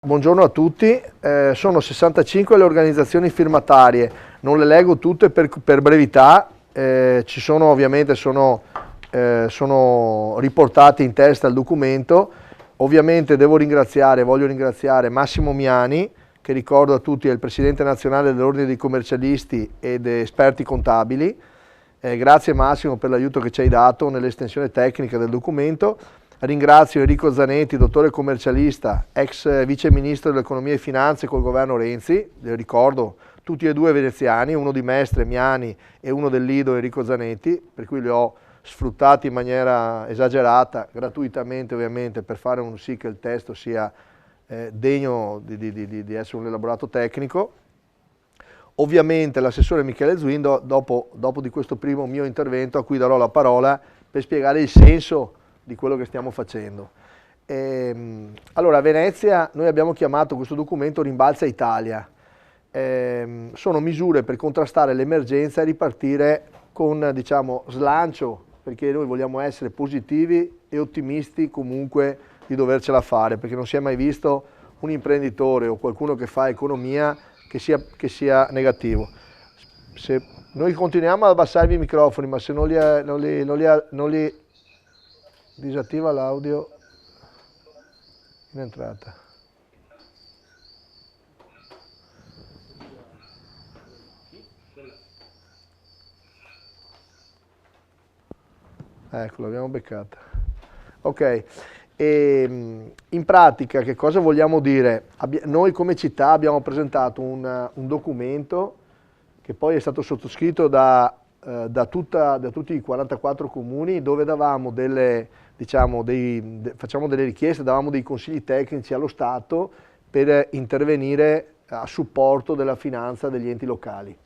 Buongiorno a tutti, sono 65 le organizzazioni firmatarie, non le leggo tutte per brevità, ci sono ovviamente sono riportate in testa al documento. Ovviamente voglio ringraziare Massimo Miani, che ricordo a tutti è il Presidente Nazionale dell'Ordine dei Commercialisti ed Esperti Contabili. Grazie Massimo per l'aiuto che ci hai dato nell'estensione tecnica del documento. Ringrazio Enrico Zanetti, dottore commercialista, ex vice ministro dell'economia e finanze col governo Renzi, le ricordo tutti e due veneziani, uno di Mestre, Miani, e uno del Lido, Enrico Zanetti, per cui li ho sfruttati in maniera esagerata, gratuitamente ovviamente, per fare sì che il testo sia degno di essere un elaborato tecnico. Ovviamente l'assessore Michele Zuindo, dopo di questo primo mio intervento, a cui darò la parola per spiegare il senso di quello che stiamo facendo. Allora, a Venezia noi abbiamo chiamato questo documento Rimbalza Italia. Sono misure per contrastare l'emergenza e ripartire con, diciamo, slancio, perché noi vogliamo essere positivi e ottimisti comunque di dovercela fare, perché non si è mai visto un imprenditore o qualcuno che fa economia che sia negativo. Se noi continuiamo ad abbassarvi i microfoni, ma se non li disattiva l'audio in entrata. Ecco, l'abbiamo beccata. Ok, in pratica che cosa vogliamo dire? Noi come città abbiamo presentato un documento che poi è stato sottoscritto da tutti i 44 comuni, dove davamo facciamo delle richieste, davamo dei consigli tecnici allo Stato per intervenire a supporto della finanza degli enti locali.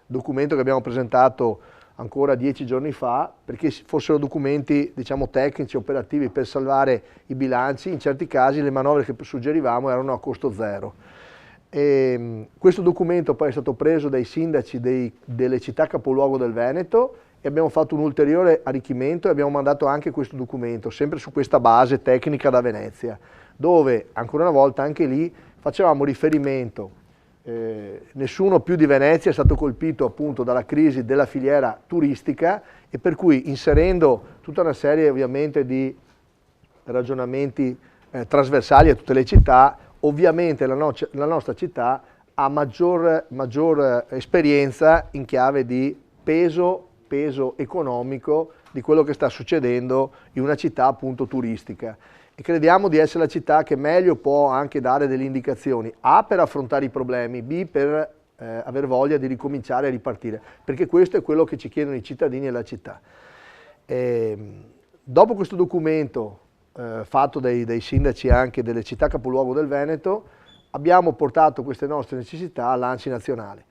Documento che abbiamo presentato ancora 10 giorni fa, perché fossero documenti, diciamo, tecnici, operativi per salvare i bilanci. In certi casi le manovre che suggerivamo erano a costo zero. Questo documento poi è stato preso dai sindaci delle città capoluogo del Veneto e abbiamo fatto un ulteriore arricchimento e abbiamo mandato anche questo documento, sempre su questa base tecnica da Venezia, dove ancora una volta anche lì facevamo riferimento. Nessuno più di Venezia è stato colpito appunto dalla crisi della filiera turistica, e per cui inserendo tutta una serie ovviamente di ragionamenti trasversali a tutte le città. Ovviamente la nostra città ha maggior esperienza in chiave di peso economico di quello che sta succedendo in una città appunto turistica, e crediamo di essere la città che meglio può anche dare delle indicazioni, A, per affrontare i problemi, B, per aver voglia di ricominciare a ripartire, perché questo è quello che ci chiedono i cittadini e la città. Dopo questo documento fatto dai sindaci anche delle città capoluogo del Veneto, abbiamo portato queste nostre necessità all'ANCI nazionale.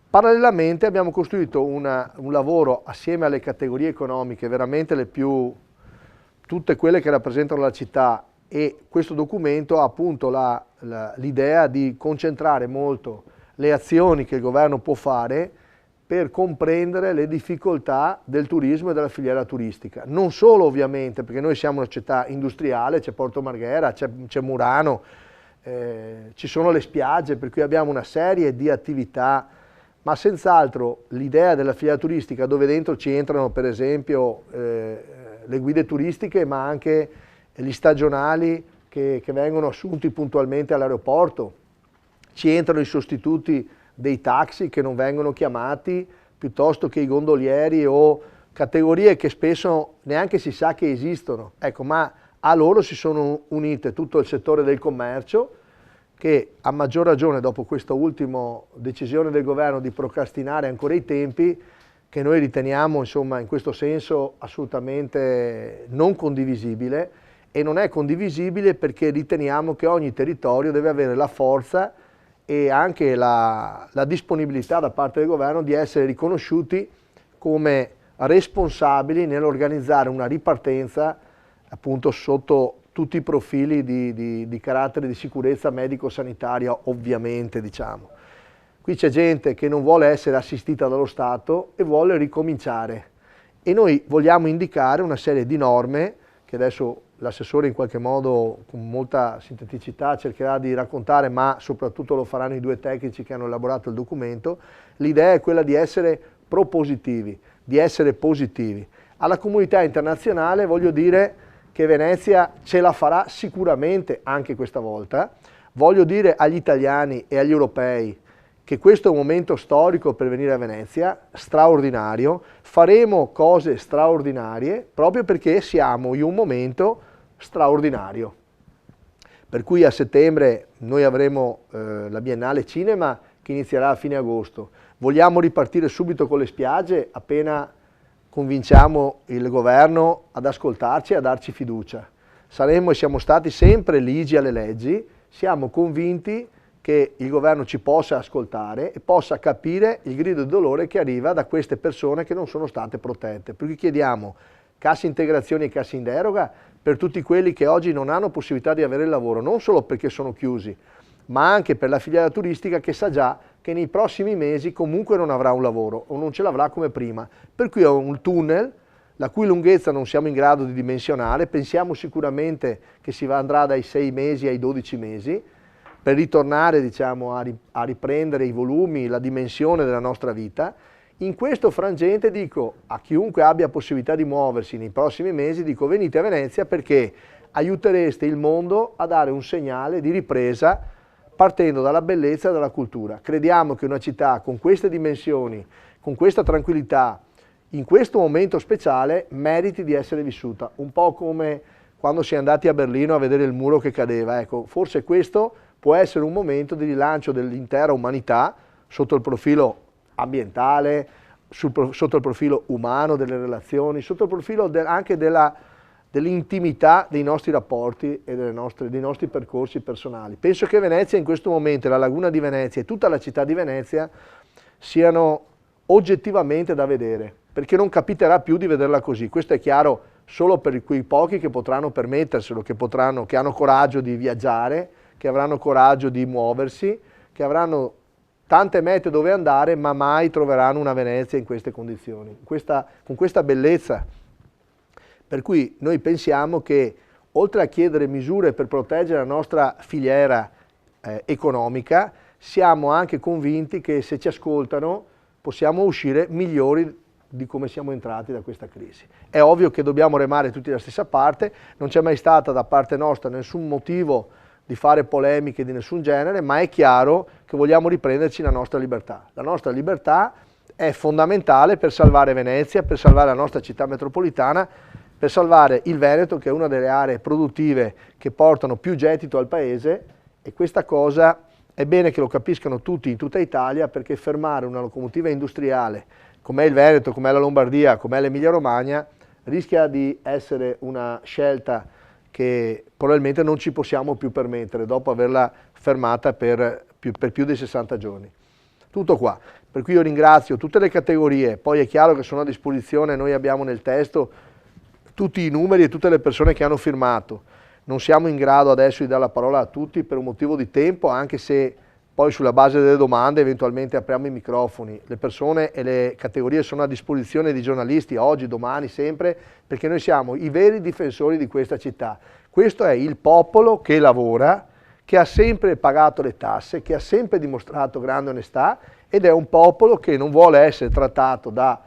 Parallelamente abbiamo costruito un lavoro assieme alle categorie economiche, veramente tutte quelle che rappresentano la città, e questo documento ha appunto l'idea di concentrare molto le azioni che il governo può fare per comprendere le difficoltà del turismo e della filiera turistica. Non solo ovviamente, perché noi siamo una città industriale, c'è Porto Marghera, c'è Murano, ci sono le spiagge, per cui abbiamo una serie di attività, ma senz'altro l'idea della filiera turistica, dove dentro ci entrano per esempio le guide turistiche, ma anche gli stagionali che vengono assunti puntualmente all'aeroporto, ci entrano i sostituti dei taxi che non vengono chiamati, piuttosto che i gondolieri o categorie che spesso neanche si sa che esistono. Ecco, ma a loro si sono unite tutto il settore del commercio, che a maggior ragione dopo questa ultima decisione del governo di procrastinare ancora i tempi, che noi riteniamo insomma in questo senso assolutamente non condivisibile, e non è condivisibile perché riteniamo che ogni territorio deve avere la forza e anche la disponibilità da parte del governo di essere riconosciuti come responsabili nell'organizzare una ripartenza appunto sotto tutti i profili di carattere di sicurezza medico-sanitaria, ovviamente, diciamo. Qui c'è gente che non vuole essere assistita dallo Stato e vuole ricominciare, e noi vogliamo indicare una serie di norme che adesso l'assessore in qualche modo con molta sinteticità cercherà di raccontare, ma soprattutto lo faranno i due tecnici che hanno elaborato il documento. L'idea è quella di essere propositivi, di essere positivi. Alla comunità internazionale voglio dire che Venezia ce la farà sicuramente anche questa volta. Voglio dire agli italiani e agli europei che questo è un momento storico per venire a Venezia, straordinario, faremo cose straordinarie proprio perché siamo in un momento straordinario. Per cui a settembre noi avremo la Biennale Cinema che inizierà a fine agosto. Vogliamo ripartire subito con le spiagge appena convinciamo il governo ad ascoltarci e a darci fiducia. Saremo e siamo stati sempre ligi alle leggi, siamo convinti che il governo ci possa ascoltare e possa capire il grido di dolore che arriva da queste persone che non sono state protette. Per cui chiediamo cassa integrazione e cassa in deroga per tutti quelli che oggi non hanno possibilità di avere il lavoro, non solo perché sono chiusi, ma anche per la filiera turistica che sa già che nei prossimi mesi comunque non avrà un lavoro o non ce l'avrà come prima. Per cui è un tunnel la cui lunghezza non siamo in grado di dimensionare, pensiamo sicuramente che si andrà dai 6 mesi ai 12 mesi, per ritornare diciamo, a riprendere i volumi, la dimensione della nostra vita. In questo frangente dico a chiunque abbia possibilità di muoversi nei prossimi mesi, dico venite a Venezia perché aiutereste il mondo a dare un segnale di ripresa partendo dalla bellezza e dalla cultura. Crediamo che una città con queste dimensioni, con questa tranquillità, in questo momento speciale meriti di essere vissuta, un po' come quando si è andati a Berlino a vedere il muro che cadeva. Ecco, forse questo può essere un momento di rilancio dell'intera umanità sotto il profilo ambientale, sotto il profilo umano, delle relazioni, sotto il profilo anche dell'intimità dei nostri rapporti e dei nostri percorsi personali. Penso che Venezia in questo momento, la laguna di Venezia e tutta la città di Venezia siano oggettivamente da vedere, perché non capiterà più di vederla così. Questo è chiaro solo per quei pochi che potranno permetterselo, che hanno coraggio di viaggiare, che avranno coraggio di muoversi, che avranno tante mete dove andare, ma mai troveranno una Venezia in queste condizioni, con questa bellezza. Per cui noi pensiamo che, oltre a chiedere misure per proteggere la nostra filiera economica, siamo anche convinti che se ci ascoltano possiamo uscire migliori di come siamo entrati da questa crisi. È ovvio che dobbiamo remare tutti dalla stessa parte, non c'è mai stata da parte nostra nessun motivo di fare polemiche di nessun genere, ma è chiaro che vogliamo riprenderci la nostra libertà. La nostra libertà è fondamentale per salvare Venezia, per salvare la nostra città metropolitana, per salvare il Veneto, che è una delle aree produttive che portano più gettito al paese, e questa cosa è bene che lo capiscano tutti in tutta Italia, perché fermare una locomotiva industriale com'è il Veneto, com'è la Lombardia, com'è l'Emilia Romagna, rischia di essere una scelta che probabilmente non ci possiamo più permettere dopo averla fermata per più di 60 giorni. Tutto qua, per cui io ringrazio tutte le categorie, poi è chiaro che sono a disposizione, noi abbiamo nel testo tutti i numeri e tutte le persone che hanno firmato. Non siamo in grado adesso di dare la parola a tutti per un motivo di tempo, anche se poi sulla base delle domande eventualmente apriamo i microfoni. Le persone e le categorie sono a disposizione di giornalisti oggi, domani, sempre, perché noi siamo i veri difensori di questa città. Questo è il popolo che lavora, che ha sempre pagato le tasse, che ha sempre dimostrato grande onestà, ed è un popolo che non vuole essere trattato da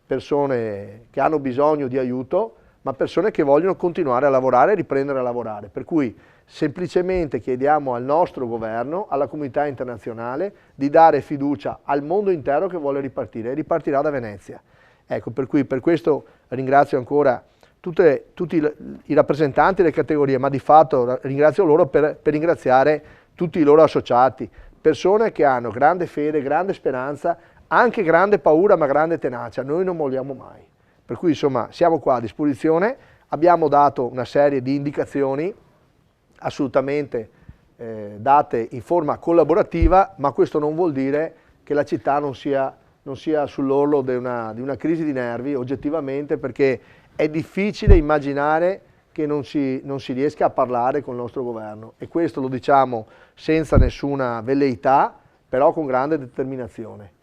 persone che hanno bisogno di aiuto, ma persone che vogliono continuare a lavorare e riprendere a lavorare. Per cui semplicemente chiediamo al nostro governo, alla comunità internazionale, di dare fiducia al mondo intero che vuole ripartire, e ripartirà da Venezia. Ecco, per cui per questo ringrazio ancora tutti i rappresentanti delle categorie, ma di fatto ringrazio loro per ringraziare tutti i loro associati, persone che hanno grande fede, grande speranza, anche grande paura, ma grande tenacia. Noi non molliamo mai. Per cui insomma siamo qua a disposizione, abbiamo dato una serie di indicazioni assolutamente date in forma collaborativa, ma questo non vuol dire che la città non sia sull'orlo di una crisi di nervi oggettivamente, perché è difficile immaginare che non si riesca a parlare con il nostro governo, e questo lo diciamo senza nessuna velleità, però con grande determinazione.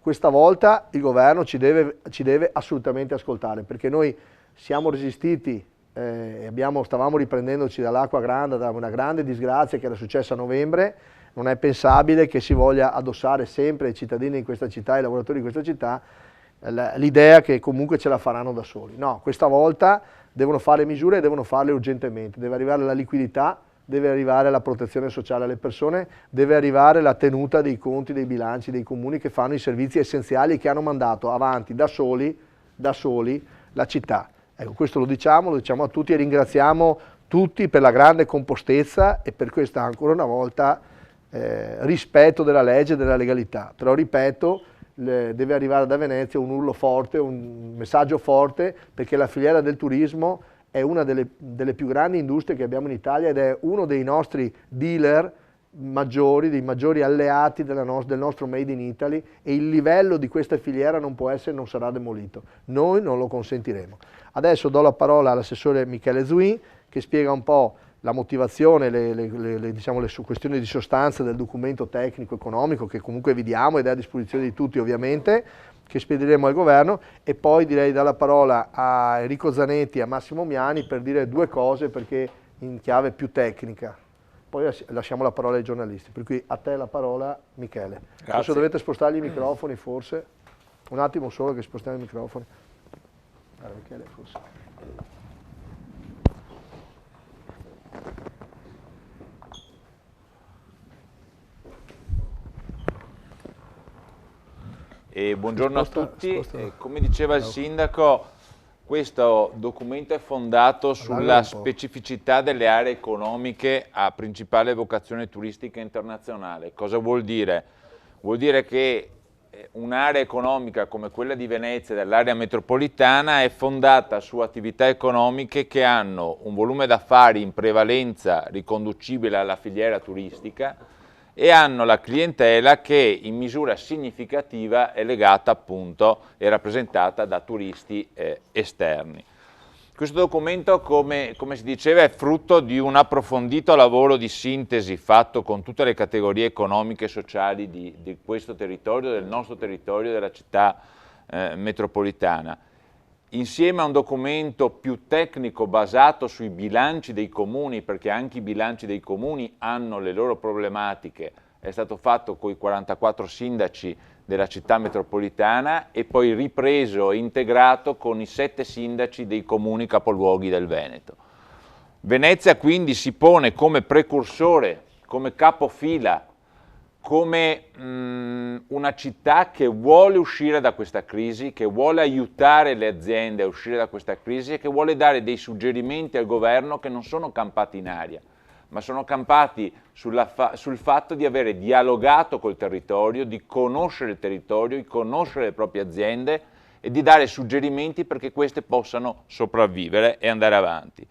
Questa volta il governo ci deve assolutamente ascoltare, perché noi siamo resistiti stavamo riprendendoci dall'acqua grande, da una grande disgrazia che era successa a novembre. Non è pensabile che si voglia addossare sempre ai cittadini di questa città, ai lavoratori di questa città, l'idea che comunque ce la faranno da soli. No, questa volta devono fare misure e devono farle urgentemente. Deve arrivare la liquidità, deve arrivare la protezione sociale alle persone, deve arrivare la tenuta dei conti, dei bilanci dei comuni che fanno i servizi essenziali, che hanno mandato avanti da soli la città. Ecco, questo lo diciamo a tutti, e ringraziamo tutti per la grande compostezza e per questa, ancora una volta, rispetto della legge e della legalità. Però ripeto, deve arrivare da Venezia un urlo forte, un messaggio forte, perché la filiera del turismo è una delle più grandi industrie che abbiamo in Italia ed è uno dei nostri dealer maggiori, dei maggiori alleati del nostro Made in Italy, e il livello di questa filiera non può essere, non sarà demolito. Noi non lo consentiremo. Adesso do la parola all'assessore Michele Zuin, che spiega un po' la motivazione, diciamo, le questioni di sostanza del documento tecnico-economico, che comunque vi diamo ed è a disposizione di tutti ovviamente, che spediremo al governo, e poi direi dare la parola a Enrico Zanetti e a Massimo Miani per dire due cose, perché in chiave più tecnica. Poi lasciamo la parola ai giornalisti, per cui a te la parola, Michele. Grazie. Adesso dovete spostare i microfoni forse, un attimo solo che spostiamo i microfoni. Allora, Michele, forse. Buongiorno a tutti. Come diceva il sindaco, questo documento è fondato sulla specificità delle aree economiche a principale vocazione turistica internazionale. Cosa vuol dire? Vuol dire che un'area economica come quella di Venezia, dell'area metropolitana, è fondata su attività economiche che hanno un volume d'affari in prevalenza riconducibile alla filiera turistica e hanno la clientela che in misura significativa è legata appunto e rappresentata da turisti esterni. Questo documento, come si diceva, è frutto di un approfondito lavoro di sintesi fatto con tutte le categorie economiche e sociali di questo territorio, del nostro territorio, della città metropolitana. Insieme a un documento più tecnico basato sui bilanci dei comuni, perché anche i bilanci dei comuni hanno le loro problematiche, è stato fatto con i 44 sindaci della città metropolitana e poi ripreso e integrato con i 7 sindaci dei comuni capoluoghi del Veneto. Venezia quindi si pone come precursore, come capofila, come una città che vuole uscire da questa crisi, che vuole aiutare le aziende a uscire da questa crisi e che vuole dare dei suggerimenti al governo che non sono campati in aria, ma sono campati sul fatto di avere dialogato col territorio, di conoscere il territorio, di conoscere le proprie aziende e di dare suggerimenti perché queste possano sopravvivere e andare avanti.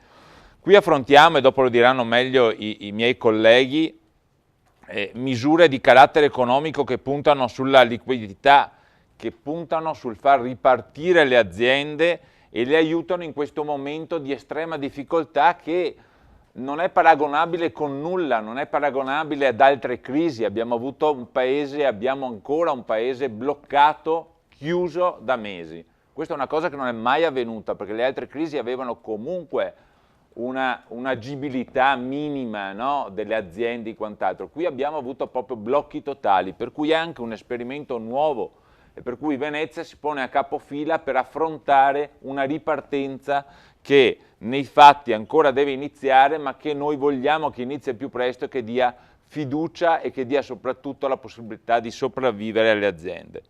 Qui affrontiamo, e dopo lo diranno meglio i miei colleghi, misure di carattere economico che puntano sulla liquidità, che puntano sul far ripartire le aziende e le aiutano in questo momento di estrema difficoltà che non è paragonabile con nulla, non è paragonabile ad altre crisi. Abbiamo ancora un paese bloccato, chiuso da mesi. Questa è una cosa che non è mai avvenuta, perché le altre crisi avevano comunque un'agibilità minima, no? Delle aziende e quant'altro. Qui abbiamo avuto proprio blocchi totali, per cui è anche un esperimento nuovo e per cui Venezia si pone a capofila per affrontare una ripartenza che nei fatti ancora deve iniziare, ma che noi vogliamo che inizi al più presto e che dia fiducia e che dia soprattutto la possibilità di sopravvivere alle aziende.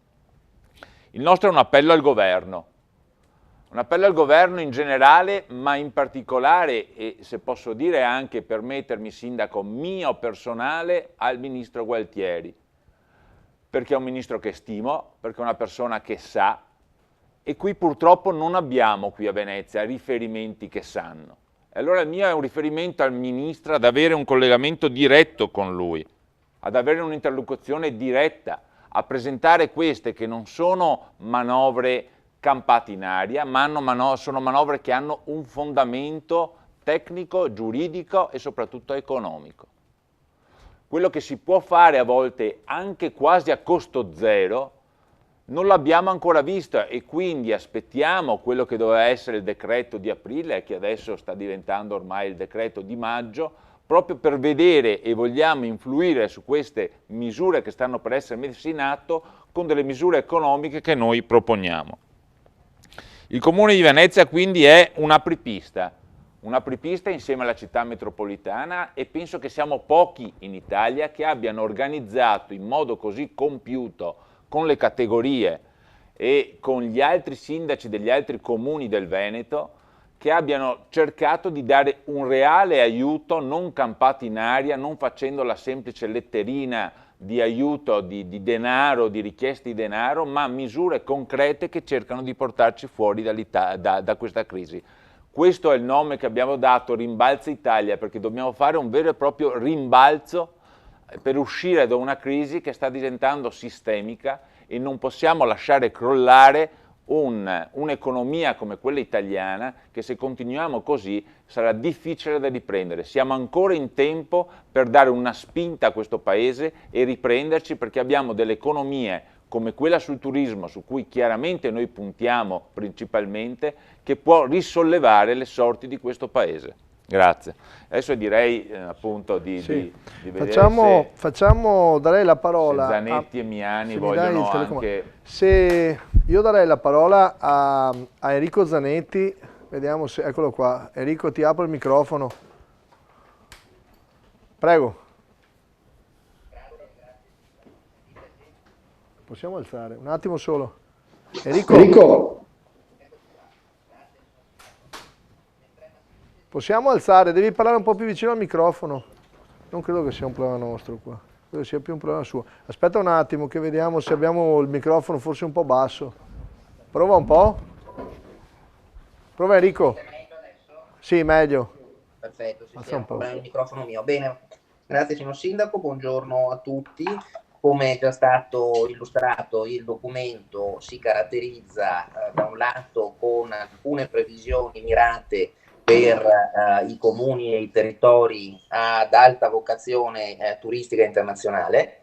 Il nostro è un appello al governo. Un appello al governo in generale, ma in particolare, e se posso dire anche, permettermi sindaco, mio personale, al ministro Gualtieri, perché è un ministro che stimo, perché è una persona che sa, e qui purtroppo non abbiamo qui a Venezia riferimenti che sanno. E allora il mio è un riferimento al ministro ad avere un collegamento diretto con lui, ad avere un'interlocuzione diretta, a presentare queste che non sono manovre campate in aria, ma sono manovre che hanno un fondamento tecnico, giuridico e soprattutto economico. Quello che si può fare a volte anche quasi a costo zero non l'abbiamo ancora vista e quindi aspettiamo quello che doveva essere il decreto di aprile e che adesso sta diventando ormai il decreto di maggio, proprio per vedere e vogliamo influire su queste misure che stanno per essere messe in atto con delle misure economiche che noi proponiamo. Il Comune di Venezia quindi è un apripista insieme alla città metropolitana e penso che siamo pochi in Italia che abbiano organizzato in modo così compiuto con le categorie e con gli altri sindaci degli altri comuni del Veneto, che abbiano cercato di dare un reale aiuto, non campato in aria, non facendo la semplice letterina di aiuto, di denaro, di richieste di denaro, ma misure concrete che cercano di portarci fuori da questa crisi. Questo è il nome che abbiamo dato, Rimbalza Italia, perché dobbiamo fare un vero e proprio rimbalzo per uscire da una crisi che sta diventando sistemica e non possiamo lasciare crollare un'economia come quella italiana che se continuiamo così sarà difficile da riprendere. Siamo ancora in tempo per dare una spinta a questo paese e riprenderci perché abbiamo delle economie come quella sul turismo, su cui chiaramente noi puntiamo principalmente, che può risollevare le sorti di questo paese. Grazie. Adesso direi appunto di vedere darei la parola se Zanetti e Miani vogliono anche... Se io darei la parola a Enrico Zanetti, vediamo se... Eccolo qua. Enrico, ti apro il microfono. Prego. Possiamo alzare? Un attimo solo. Enrico. Possiamo alzare? Devi parlare un po' più vicino al microfono. Non credo che sia un problema nostro qua. Credo sia più un problema suo. Aspetta un attimo che vediamo se abbiamo il microfono forse un po' basso. Prova un po'. Prova Enrico. Sì, meglio. Perfetto, sì, un problema il microfono mio. Bene, grazie signor Sindaco, buongiorno a tutti. Come è già stato illustrato, il documento si caratterizza da un lato con alcune previsioni mirate per i comuni e i territori ad alta vocazione turistica internazionale.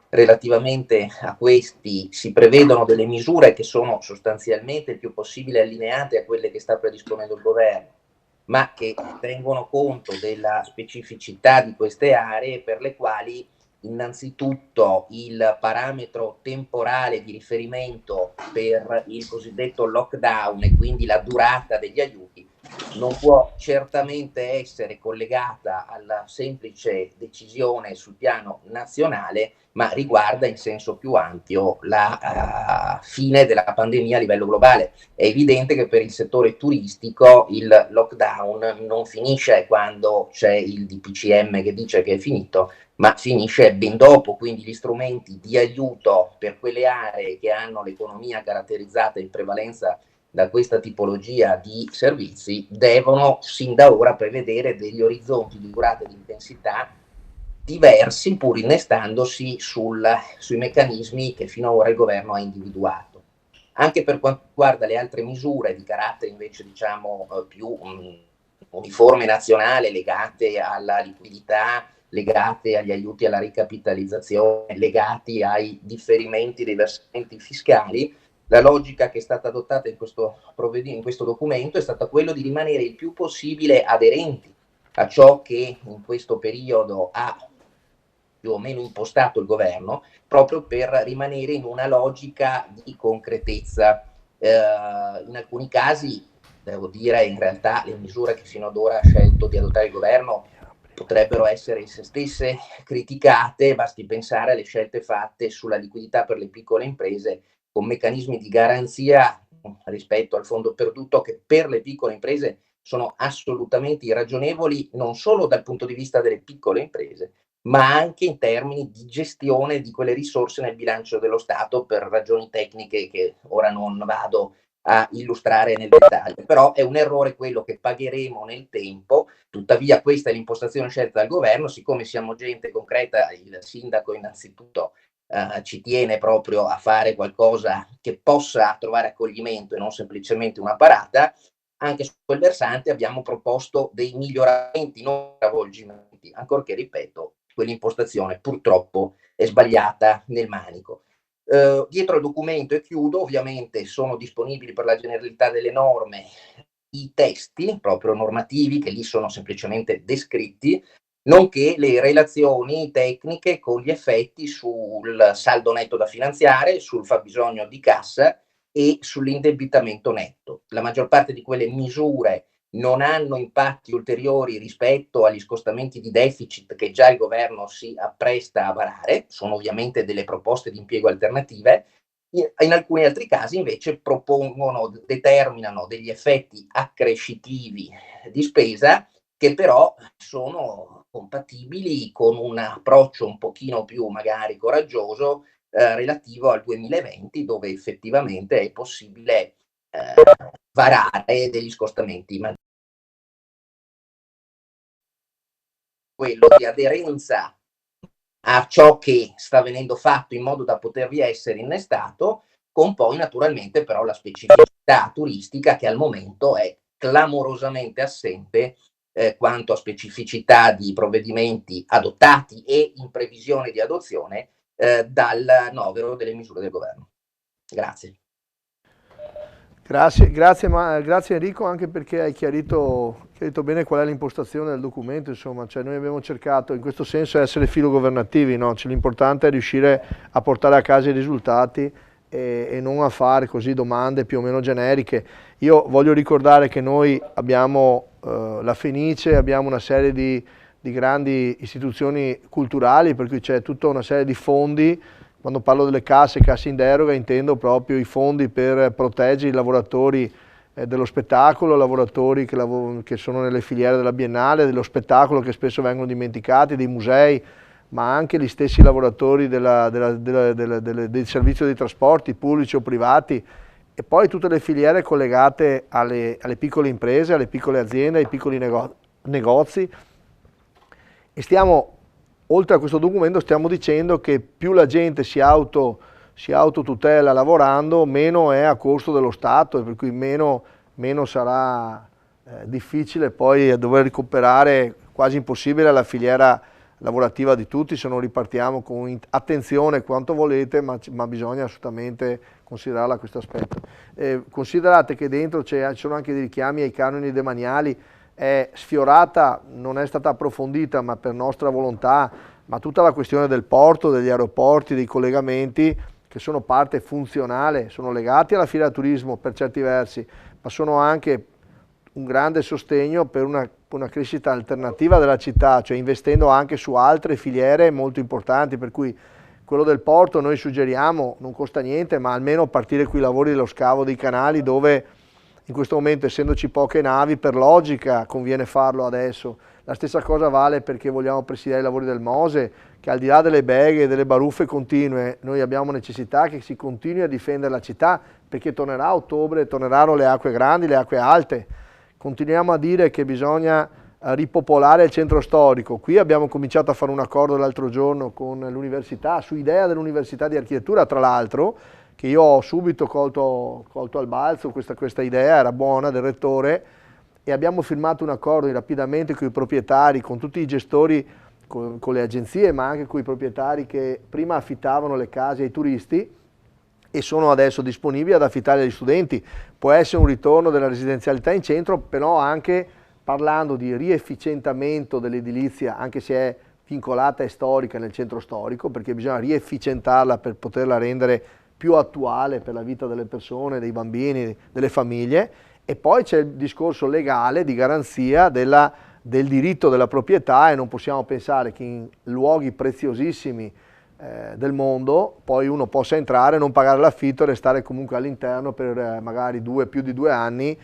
Relativamente a questi si prevedono delle misure che sono sostanzialmente il più possibile allineate a quelle che sta predisponendo il governo, ma che tengono conto della specificità di queste aree, per le quali innanzitutto il parametro temporale di riferimento per il cosiddetto lockdown e quindi la durata degli aiuti non può certamente essere collegata alla semplice decisione sul piano nazionale, ma riguarda in senso più ampio la fine della pandemia a livello globale. È evidente che per il settore turistico il lockdown non finisce quando c'è il DPCM che dice che è finito, ma finisce ben dopo, quindi gli strumenti di aiuto per quelle aree che hanno l'economia caratterizzata in prevalenza da questa tipologia di servizi devono sin da ora prevedere degli orizzonti di durata e di intensità diversi, pur innestandosi sui meccanismi che finora il governo ha individuato. Anche per quanto riguarda le altre misure di carattere invece diciamo più uniforme nazionale, legate alla liquidità, legate agli aiuti alla ricapitalizzazione, legati ai differimenti dei versamenti fiscali, la logica che è stata adottata in questo documento è stata quella di rimanere il più possibile aderenti a ciò che in questo periodo ha più o meno impostato il governo, proprio per rimanere in una logica di concretezza. In alcuni casi, devo dire, in realtà le misure che fino ad ora ha scelto di adottare il governo potrebbero essere esse stesse criticate, basti pensare alle scelte fatte sulla liquidità per le piccole imprese con meccanismi di garanzia rispetto al fondo perduto che per le piccole imprese sono assolutamente irragionevoli, non solo dal punto di vista delle piccole imprese, ma anche in termini di gestione di quelle risorse nel bilancio dello Stato per ragioni tecniche che ora non vado a illustrare nel dettaglio. Però è un errore quello che pagheremo nel tempo, tuttavia questa è l'impostazione scelta dal governo, siccome siamo gente concreta, il sindaco innanzitutto ci tiene proprio a fare qualcosa che possa trovare accoglimento e non semplicemente una parata. Anche su quel versante abbiamo proposto dei miglioramenti, non stravolgimenti, ancorché, ripeto, quell'impostazione purtroppo è sbagliata nel manico. Dietro al documento, e chiudo, ovviamente sono disponibili per la generalità delle norme i testi proprio normativi, che lì sono semplicemente descritti, nonché le relazioni tecniche con gli effetti sul saldo netto da finanziare, sul fabbisogno di cassa e sull'indebitamento netto. La maggior parte di quelle misure non hanno impatti ulteriori rispetto agli scostamenti di deficit che già il governo si appresta a varare, sono ovviamente delle proposte di impiego alternative. In alcuni altri casi invece determinano degli effetti accrescitivi di spesa che però sono compatibili con un approccio un pochino più magari coraggioso relativo al 2020, dove effettivamente è possibile varare degli scostamenti maggiori. Quello di aderenza a ciò che sta venendo fatto in modo da potervi essere innestato, con poi naturalmente però la specificità turistica che al momento è clamorosamente assente quanto a specificità di provvedimenti adottati e in previsione di adozione dal novero delle misure del governo. Grazie. Grazie Enrico, anche perché hai chiarito bene qual è l'impostazione del documento, insomma, cioè noi abbiamo cercato in questo senso di essere filogovernativi, no? Cioè, l'importante è riuscire a portare a casa i risultati e non a fare così domande più o meno generiche. Io voglio ricordare che noi abbiamo la Fenice, abbiamo una serie di grandi istituzioni culturali, per cui c'è tutta una serie di fondi. Quando parlo delle casse in deroga intendo proprio i fondi per proteggere i lavoratori dello spettacolo, lavoratori che sono nelle filiere della Biennale, dello spettacolo, che spesso vengono dimenticati, dei musei, ma anche gli stessi lavoratori del servizio dei trasporti pubblici o privati, e poi tutte le filiere collegate alle piccole imprese, alle piccole aziende, ai piccoli negozi. E oltre a questo documento stiamo dicendo che più la gente si autotutela lavorando, meno è a costo dello Stato, e per cui meno sarà difficile poi dover recuperare, quasi impossibile, la filiera lavorativa di tutti se non ripartiamo con attenzione quanto volete, ma bisogna assolutamente considerarla questo aspetto. Considerate che dentro ci sono anche dei richiami ai canoni demaniali. È sfiorata, non è stata approfondita, ma per nostra volontà, ma tutta la questione del porto, degli aeroporti, dei collegamenti, che sono parte funzionale, sono legati alla fiera turismo per certi versi, ma sono anche un grande sostegno per una crescita alternativa della città, cioè investendo anche su altre filiere molto importanti, per cui quello del porto noi suggeriamo, non costa niente, ma almeno partire qui i lavori dello scavo dei canali, dove in questo momento, essendoci poche navi, per logica conviene farlo adesso. La stessa cosa vale perché vogliamo presidiare i lavori del Mose, che al di là delle beghe e delle baruffe continue, noi abbiamo necessità che si continui a difendere la città, perché tornerà a ottobre, torneranno le acque grandi, le acque alte. Continuiamo a dire che bisogna ripopolare il centro storico. Qui abbiamo cominciato a fare un accordo l'altro giorno con l'università, su idea dell'Università di Architettura, tra l'altro, che io ho subito colto al balzo, questa idea era buona, del rettore, e abbiamo firmato un accordo rapidamente con i proprietari, con tutti i gestori, con le agenzie, ma anche con i proprietari che prima affittavano le case ai turisti e sono adesso disponibili ad affittare agli studenti. Può essere un ritorno della residenzialità in centro, però anche parlando di riefficientamento dell'edilizia, anche se è vincolata e storica nel centro storico, perché bisogna riefficientarla per poterla rendere più attuale per la vita delle persone, dei bambini, delle famiglie. E poi c'è il discorso legale di garanzia del diritto della proprietà, e non possiamo pensare che in luoghi preziosissimi del mondo poi uno possa entrare, non pagare l'affitto e restare comunque all'interno per magari più di 2 anni,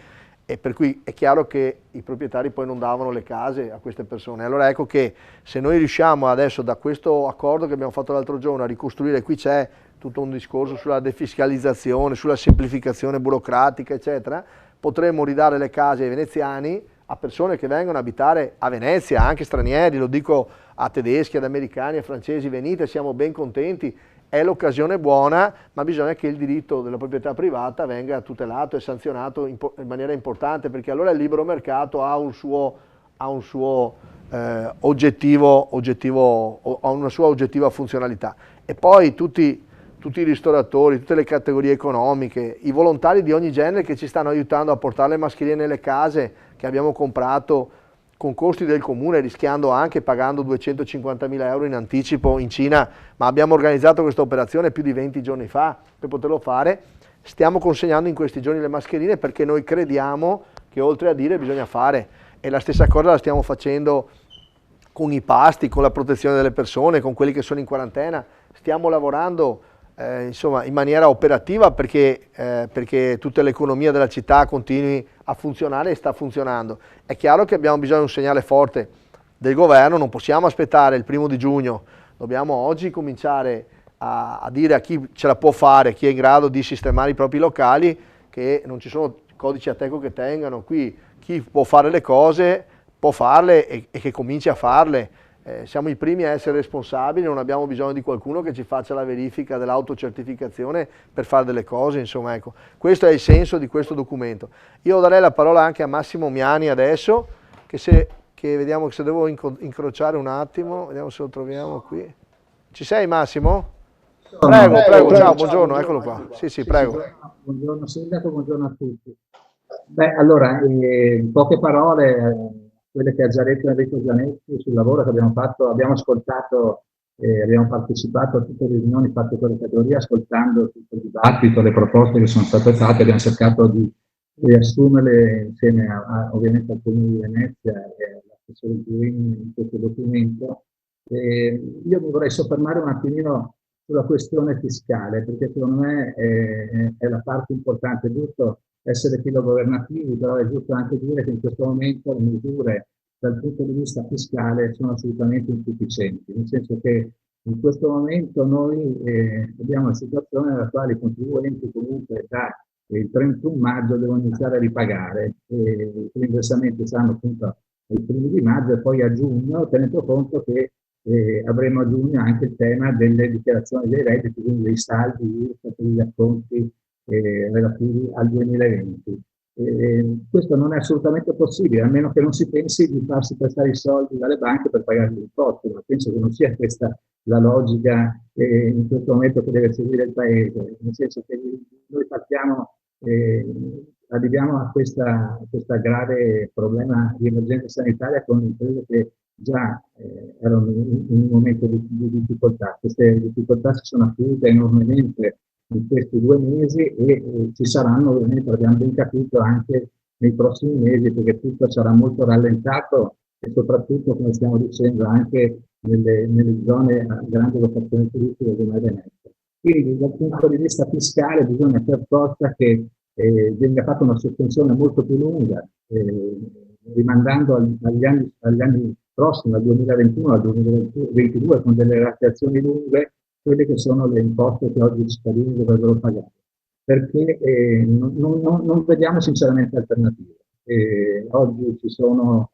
e per cui è chiaro che i proprietari poi non davano le case a queste persone. Allora ecco che se noi riusciamo adesso, da questo accordo che abbiamo fatto l'altro giorno, a ricostruire, qui c'è tutto un discorso sulla defiscalizzazione, sulla semplificazione burocratica, eccetera, potremmo ridare le case ai veneziani, a persone che vengono a abitare a Venezia, anche stranieri, lo dico a tedeschi, ad americani, a francesi, venite, siamo ben contenti, è l'occasione buona, ma bisogna che il diritto della proprietà privata venga tutelato e sanzionato in maniera importante, perché allora il libero mercato ha una sua oggettiva funzionalità. E poi tutti tutti i ristoratori, tutte le categorie economiche, i volontari di ogni genere che ci stanno aiutando a portare le mascherine nelle case che abbiamo comprato con costi del comune, rischiando anche pagando 250.000 euro in anticipo in Cina, ma abbiamo organizzato questa operazione più di 20 giorni fa per poterlo fare. Stiamo consegnando in questi giorni le mascherine perché noi crediamo che oltre a dire bisogna fare, e la stessa cosa la stiamo facendo con i pasti, con la protezione delle persone, con quelli che sono in quarantena. Stiamo lavorando insomma, in maniera operativa perché tutta l'economia della città continui a funzionare e sta funzionando. È chiaro che abbiamo bisogno di un segnale forte del governo, non possiamo aspettare il 1° di giugno, dobbiamo oggi cominciare a dire a chi ce la può fare, chi è in grado di sistemare i propri locali, che non ci sono codici Ateco che tengano. Qui chi può fare le cose può farle e che cominci a farle. Siamo i primi a essere responsabili, non abbiamo bisogno di qualcuno che ci faccia la verifica dell'autocertificazione per fare delle cose, insomma, ecco. Questo è il senso di questo documento. Io darei la parola anche a Massimo Miani adesso, che vediamo se devo incrociare un attimo, vediamo se lo troviamo qui. Ci sei Massimo? Prego, ciao, buongiorno, eccolo qua. Sì, prego. Buongiorno Sindaco, buongiorno a tutti. Beh, allora, in poche parole, quelle che ha già detto Enrico Gianetti sul lavoro che abbiamo fatto, abbiamo ascoltato, abbiamo partecipato a tutte le riunioni fatte con le categorie, ascoltando tutto il dibattito, le proposte che sono state fatte, abbiamo cercato di riassumerle insieme ovviamente al Comune di Venezia e all'assessore Giurini in questo documento. Io mi vorrei soffermare un attimino sulla questione fiscale, perché secondo me è la parte importante. È giusto essere filogovernativi, però è giusto anche dire che in questo momento le misure dal punto di vista fiscale sono assolutamente insufficienti, nel senso che in questo momento noi abbiamo una situazione nella quale i contribuenti comunque da il 31 maggio devono iniziare a ripagare, i versamenti saranno appunto ai primi di maggio e poi a giugno, tenendo conto che avremo a giugno anche il tema delle dichiarazioni dei redditi, quindi dei saldi, degli acconti relativi al 2020. Questo non è assolutamente possibile, a meno che non si pensi di farsi prestare i soldi dalle banche per pagare gli imposti, ma penso che non sia questa la logica in questo momento che deve seguire il Paese, nel senso che noi partiamo, arriviamo a questa grave problema di emergenza sanitaria con imprese che già erano in un momento di difficoltà. Queste difficoltà si sono acuite enormemente in questi 2 mesi e ci saranno, ovviamente, abbiamo ben capito, anche nei prossimi mesi, perché tutto sarà molto rallentato e soprattutto, come stiamo dicendo, anche nelle zone a grande vocazione turistica come Venezia. Quindi dal punto di vista fiscale bisogna per forza che venga fatta una sospensione molto più lunga, rimandando agli anni prossimi, al 2021, al 2022, con delle rateazioni lunghe, quelle che sono le imposte che oggi i cittadini dovrebbero pagare, perché non vediamo sinceramente alternative. Oggi ci sono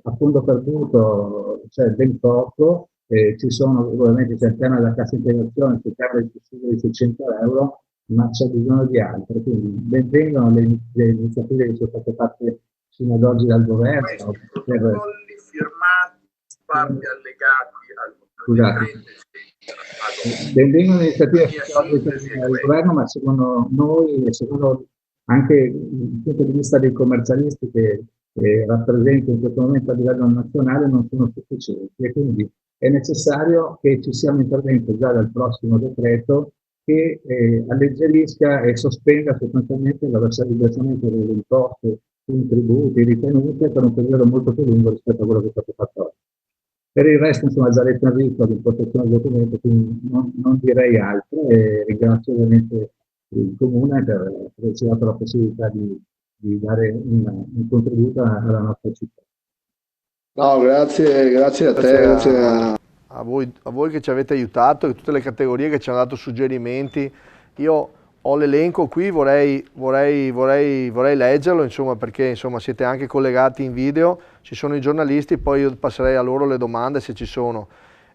a fondo perduto, c'è ben poco, ci sono ovviamente c'è il tema della cassa integrazione, c'è il tema del sussidio di 600 euro, ma c'è bisogno di altro, quindi ben vengano le iniziative che sono state fatte fino ad oggi dal governo. Protocolli firmati, parte allegati al benvengono le iniziative del governo, ma secondo noi e secondo anche il punto di vista dei commercialisti che rappresento in questo momento a livello nazionale non sono sufficienti e quindi è necessario che ci sia un intervento già dal prossimo decreto che alleggerisca e sospenda sostanzialmente la versamento delle imposte, contributi, ritenute per un periodo molto più lungo rispetto a quello che è stato fatto oggi. Per il resto, insomma, già detto Enrico l'impostazione del documento, quindi non direi altro e ringrazio ovviamente il Comune per averci dato la possibilità di dare un contributo alla nostra città. No, grazie a te, a voi che ci avete aiutato e tutte le categorie che ci hanno dato suggerimenti. Io ho l'elenco qui, vorrei leggerlo, insomma, perché insomma, siete anche collegati in video, ci sono i giornalisti, poi io passerei a loro le domande se ci sono.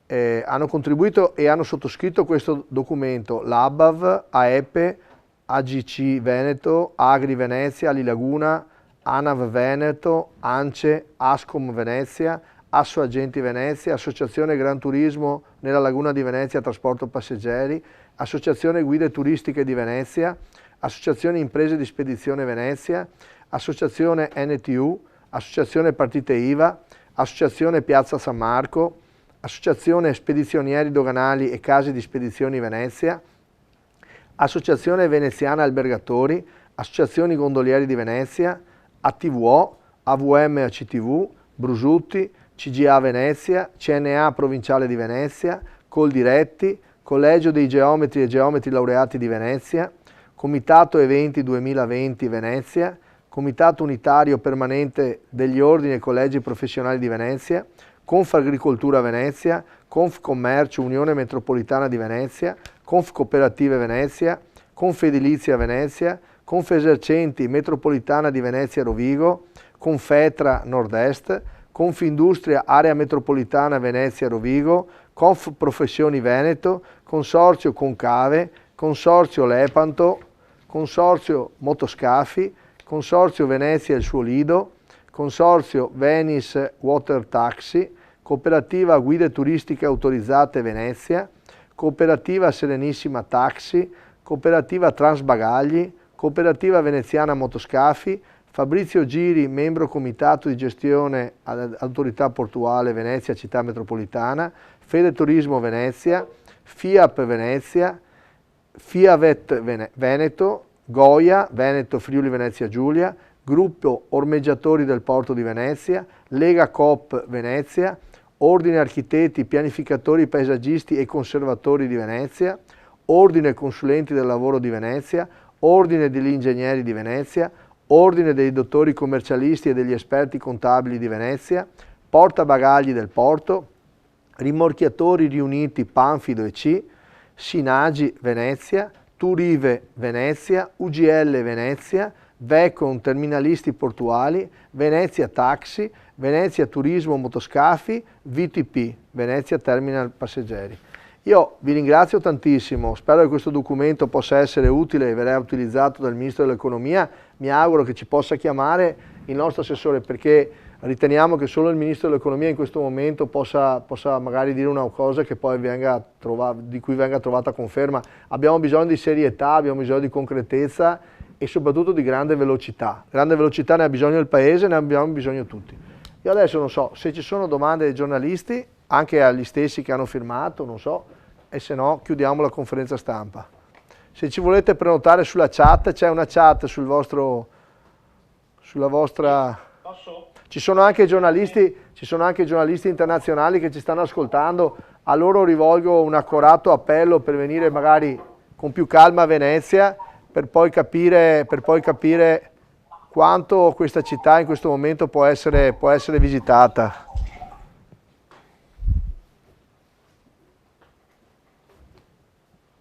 Hanno contribuito e hanno sottoscritto questo documento l'ABAV, AEPE, AGC Veneto, Agri Venezia, Ali Laguna, ANAV Veneto, ANCE, ASCOM Venezia, Asso Agenti Venezia, Associazione Gran Turismo nella Laguna di Venezia Trasporto Passeggeri, Associazione Guide Turistiche di Venezia, Associazione Imprese di Spedizione Venezia, Associazione NTU, Associazione Partite IVA, Associazione Piazza San Marco, Associazione Spedizionieri Doganali e Case di Spedizioni Venezia, Associazione Veneziana Albergatori, Associazioni Gondolieri di Venezia, ATVO, AVM ACTV, Brusutti, CGA Venezia, CNA Provinciale di Venezia, Coldiretti, Collegio dei Geometri e Geometri Laureati di Venezia, Comitato Eventi 2020 Venezia, Comitato Unitario Permanente degli Ordini e Collegi Professionali di Venezia, Confagricoltura Venezia, Confcommercio Unione Metropolitana di Venezia, Confcooperative Venezia, Confedilizia Venezia, Confesercenti Metropolitana di Venezia Rovigo, Confetra Nord-Est, Confindustria Area Metropolitana Venezia Rovigo, Confprofessioni Veneto, Consorzio Concave, Consorzio Lepanto, Consorzio Motoscafi, Consorzio Venezia e il suo lido, Consorzio Venice Water Taxi, Cooperativa Guide Turistiche Autorizzate Venezia, Cooperativa Serenissima Taxi, Cooperativa Transbagagli, Cooperativa Veneziana Motoscafi, Fabrizio Giri, membro Comitato di Gestione Autorità Portuale Venezia Città Metropolitana, Fede Turismo Venezia, FIAP Venezia, FIAVET Veneto, Goia, Veneto Friuli Venezia Giulia, Gruppo Ormeggiatori del Porto di Venezia, Lega Coop Venezia, Ordine Architetti, Pianificatori, Paesaggisti e Conservatori di Venezia, Ordine Consulenti del Lavoro di Venezia, Ordine degli Ingegneri di Venezia, Ordine dei Dottori Commercialisti e degli Esperti Contabili di Venezia, Portabagagli del Porto, Rimorchiatori Riuniti Panfido e C, Sinagi Venezia, Turive Venezia, UGL Venezia, Vecon Terminalisti Portuali, Venezia Taxi, Venezia Turismo Motoscafi, VTP, Venezia Terminal Passeggeri. Io vi ringrazio tantissimo, spero che questo documento possa essere utile e verrà utilizzato dal Ministro dell'Economia. Mi auguro che ci possa chiamare il nostro assessore, perché riteniamo che solo il Ministro dell'Economia in questo momento possa magari dire una cosa che poi di cui venga trovata conferma. Abbiamo bisogno di serietà, abbiamo bisogno di concretezza e soprattutto di grande velocità. Grande velocità ne ha bisogno il Paese, ne abbiamo bisogno tutti. Io adesso non so se ci sono domande dei giornalisti, anche agli stessi che hanno firmato, non so, e se no chiudiamo la conferenza stampa. Se ci volete prenotare sulla chat, c'è una chat sulla vostra... Ci sono anche giornalisti internazionali che ci stanno ascoltando, a loro rivolgo un accorato appello per venire magari con più calma a Venezia, per poi capire quanto questa città in questo momento può essere visitata.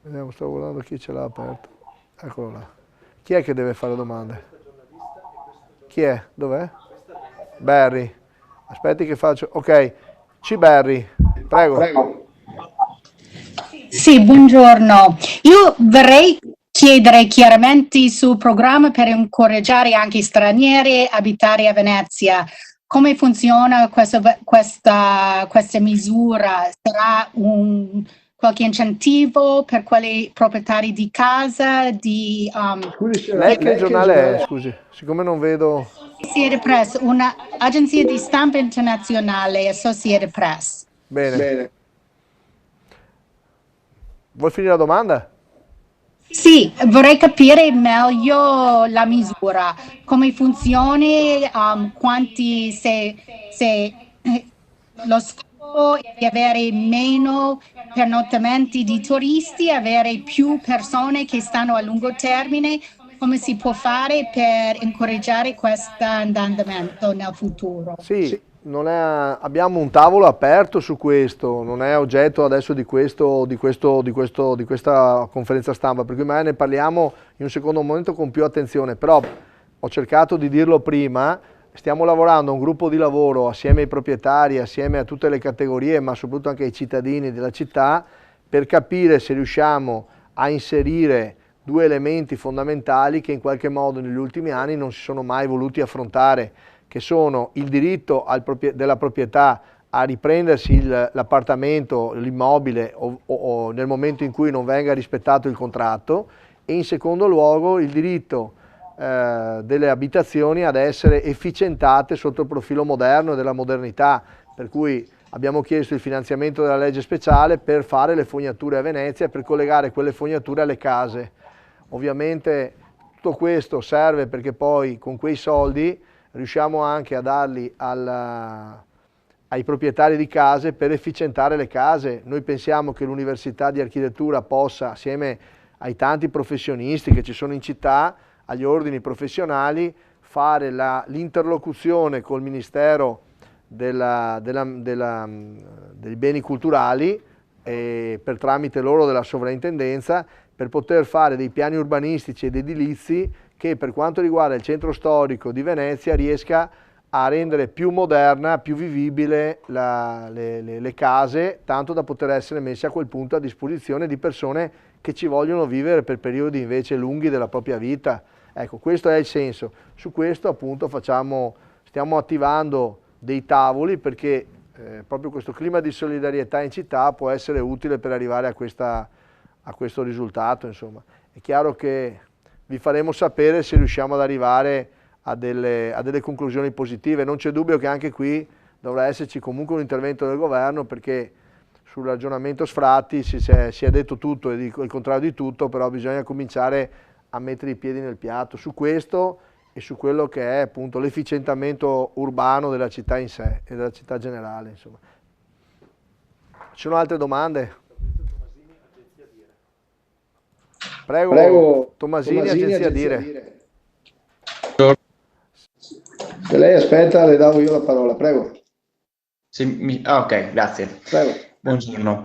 Vediamo, sto guardando chi ce l'ha aperto. Eccolo là. Chi è che deve fare domande? Chi è? Dov'è? Barry. Aspetti che faccio... Ok. C. Barry. Prego. Sì, buongiorno. Io vorrei chiedere chiarimenti sul programma per incoraggiare anche i stranieri a abitare a Venezia. Come funziona questa misura? Sarà qualche incentivo per quelli proprietari di casa? Scusi, lei che giornale è? Scusi, siccome non vedo... Associated Press, un'agenzia di stampa internazionale, Associated Press. Bene. Vuoi finire la domanda? Sì, vorrei capire meglio la misura, come funziona, quanti, se lo scopo è di avere meno pernottamenti di turisti, avere più persone che stanno a lungo termine, come si può fare per incoraggiare questo andamento nel futuro? Sì. Abbiamo un tavolo aperto su questo, non è oggetto adesso di questa conferenza stampa, per cui magari ne parliamo in un secondo momento con più attenzione, però ho cercato di dirlo prima, stiamo lavorando a un gruppo di lavoro assieme ai proprietari, assieme a tutte le categorie, ma soprattutto anche ai cittadini della città, per capire se riusciamo a inserire due elementi fondamentali che in qualche modo negli ultimi anni non si sono mai voluti affrontare, che sono il diritto della proprietà a riprendersi l'appartamento, l'immobile o nel momento in cui non venga rispettato il contratto, e in secondo luogo il diritto delle abitazioni ad essere efficientate sotto il profilo moderno e della modernità, per cui abbiamo chiesto il finanziamento della legge speciale per fare le fognature a Venezia e per collegare quelle fognature alle case. Ovviamente tutto questo serve perché poi con quei soldi riusciamo anche a darli ai proprietari di case per efficientare le case. Noi pensiamo che l'Università di Architettura possa, assieme ai tanti professionisti che ci sono in città, agli ordini professionali, fare l'interlocuzione col Ministero dei beni culturali e per tramite loro della sovrintendenza, per poter fare dei piani urbanistici ed edilizi che per quanto riguarda il centro storico di Venezia riesca a rendere più moderna, più vivibile le case, tanto da poter essere messe a quel punto a disposizione di persone che ci vogliono vivere per periodi invece lunghi della propria vita. Ecco, questo è il senso. Su questo appunto stiamo attivando dei tavoli perché proprio questo clima di solidarietà in città può essere utile per arrivare a questo risultato. Insomma. È chiaro che vi faremo sapere se riusciamo ad arrivare a delle conclusioni positive. Non c'è dubbio che anche qui dovrà esserci comunque un intervento del governo, perché sul ragionamento sfratti si è detto tutto e il contrario di tutto, però bisogna cominciare a mettere i piedi nel piatto su questo e su quello che è appunto l'efficientamento urbano della città in sé e della città generale. Insomma. Ci sono altre domande? Prego, Tomasini, Agenzia Dire. Se lei aspetta le davo io la parola, prego. Ok, grazie. Prego. Buongiorno.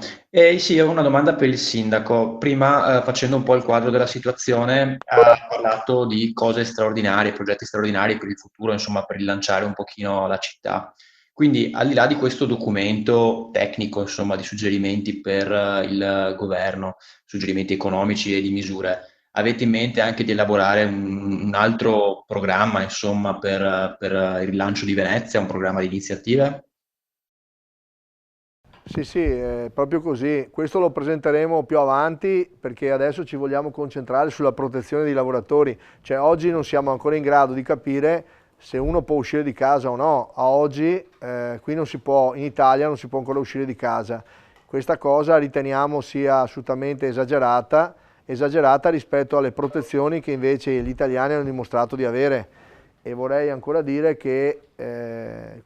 Sì, ho una domanda per il sindaco. Prima, facendo un po' il quadro della situazione, ha parlato di cose straordinarie, progetti straordinari per il futuro, insomma, per rilanciare un pochino la città. Quindi, al di là di questo documento tecnico, insomma, di suggerimenti per il governo, suggerimenti economici e di misure, avete in mente anche di elaborare un altro programma, insomma, per il rilancio di Venezia, un programma di iniziative? Sì, è proprio così. Questo lo presenteremo più avanti perché adesso ci vogliamo concentrare sulla protezione dei lavoratori. Cioè oggi non siamo ancora in grado di capire se uno può uscire di casa o no. A oggi qui non si può, in Italia non si può ancora uscire di casa. Questa cosa riteniamo sia assolutamente esagerata rispetto alle protezioni che invece gli italiani hanno dimostrato di avere. E vorrei ancora dire che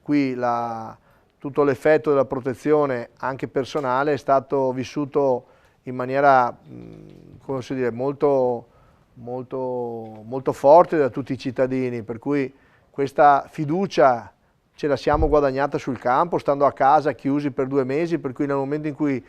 qui tutto l'effetto della protezione anche personale è stato vissuto in maniera, come si dire, molto forte da tutti i cittadini, per cui questa fiducia ce la siamo guadagnata sul campo, stando a casa chiusi per 2 mesi, per cui nel momento in cui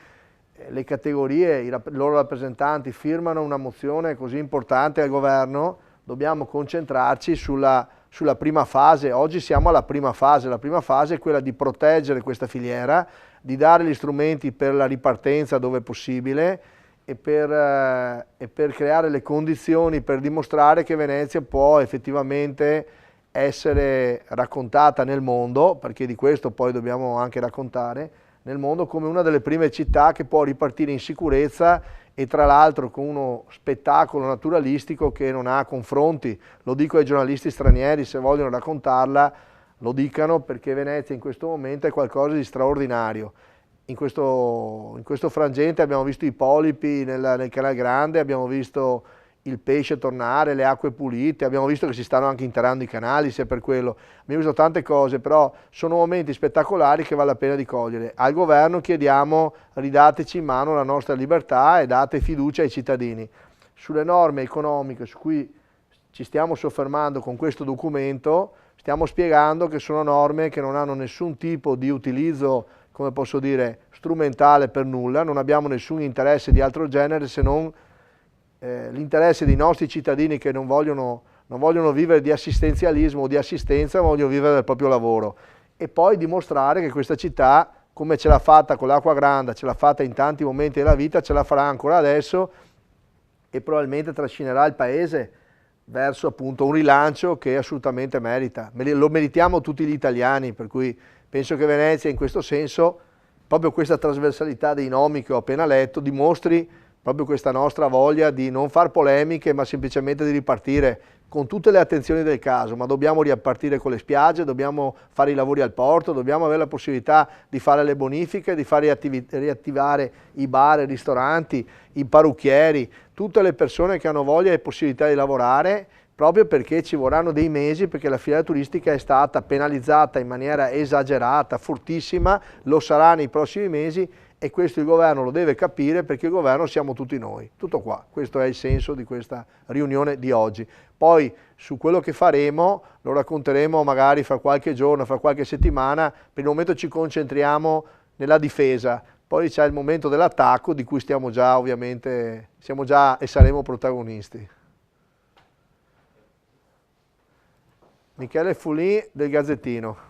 le categorie, i loro rappresentanti firmano una mozione così importante al governo, dobbiamo concentrarci sulla prima fase. Oggi siamo alla prima fase. La prima fase è quella di proteggere questa filiera, di dare gli strumenti per la ripartenza dove è possibile e per creare le condizioni per dimostrare che Venezia può effettivamente essere raccontata nel mondo, perché di questo poi dobbiamo anche raccontare, nel mondo come una delle prime città che può ripartire in sicurezza e tra l'altro con uno spettacolo naturalistico che non ha confronti. Lo dico ai giornalisti stranieri, se vogliono raccontarla lo dicano, perché Venezia in questo momento è qualcosa di straordinario. In questo frangente abbiamo visto i polipi nel Canal Grande, abbiamo visto il pesce tornare, le acque pulite, abbiamo visto che si stanno anche interrando i canali, se per quello. Abbiamo visto tante cose, però sono momenti spettacolari che vale la pena di cogliere. Al governo chiediamo: ridateci in mano la nostra libertà e date fiducia ai cittadini. Sulle norme economiche su cui ci stiamo soffermando con questo documento, stiamo spiegando che sono norme che non hanno nessun tipo di utilizzo, come posso dire, strumentale per nulla, non abbiamo nessun interesse di altro genere se non l'interesse dei nostri cittadini che non vogliono vivere di assistenzialismo o di assistenza, ma vogliono vivere del proprio lavoro. E poi dimostrare che questa città, come ce l'ha fatta con l'Acqua Grande, ce l'ha fatta in tanti momenti della vita, ce la farà ancora adesso e probabilmente trascinerà il Paese verso appunto un rilancio che assolutamente merita. Lo meritiamo tutti gli italiani, per cui Penso che Venezia in questo senso, proprio questa trasversalità dei nomi che ho appena letto, dimostri proprio questa nostra voglia di non far polemiche, ma semplicemente di ripartire con tutte le attenzioni del caso. Ma dobbiamo ripartire con le spiagge, dobbiamo fare i lavori al porto, dobbiamo avere la possibilità di fare le bonifiche, di far riattivare i bar, i ristoranti, i parrucchieri, tutte le persone che hanno voglia e possibilità di lavorare, proprio perché ci vorranno dei mesi, perché la filiera turistica è stata penalizzata in maniera esagerata, fortissima, lo sarà nei prossimi mesi, e questo il governo lo deve capire, perché il governo siamo tutti noi. Tutto qua, questo è il senso di questa riunione di oggi. Poi su quello che faremo lo racconteremo magari fra qualche giorno, fra qualche settimana. Per il momento ci concentriamo nella difesa, poi c'è il momento dell'attacco di cui stiamo già, ovviamente, siamo già e saremo protagonisti. Michele Fulì del Gazzettino.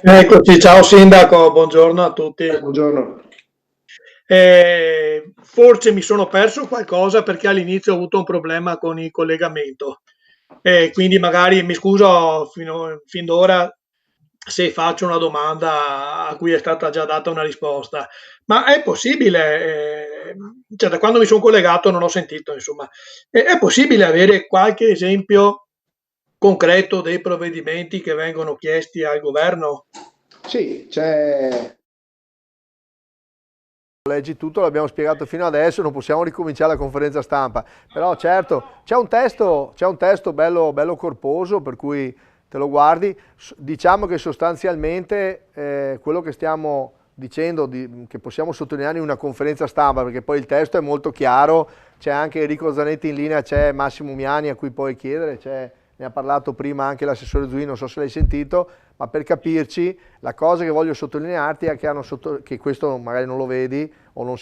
Eccoci, ciao Sindaco, buongiorno a tutti. Buongiorno. Forse mi sono perso qualcosa perché all'inizio ho avuto un problema con il collegamento, quindi magari mi scuso fin d'ora se faccio una domanda a cui è stata già data una risposta, ma è possibile, cioè da quando mi sono collegato non ho sentito, insomma, è possibile avere qualche esempio concreto dei provvedimenti che vengono chiesti al governo? Sì, c'è... Leggi tutto, l'abbiamo spiegato fino adesso, non possiamo ricominciare la conferenza stampa, però certo c'è un testo bello corposo, per cui te lo guardi. Diciamo che sostanzialmente quello che stiamo dicendo, che possiamo sottolineare in una conferenza stampa, perché poi il testo è molto chiaro, c'è anche Enrico Zanetti in linea, c'è Massimo Miani a cui puoi chiedere, ne ha parlato prima anche l'assessore Zuini, non so se l'hai sentito, ma per capirci, la cosa che voglio sottolinearti è che questo magari non lo vedi o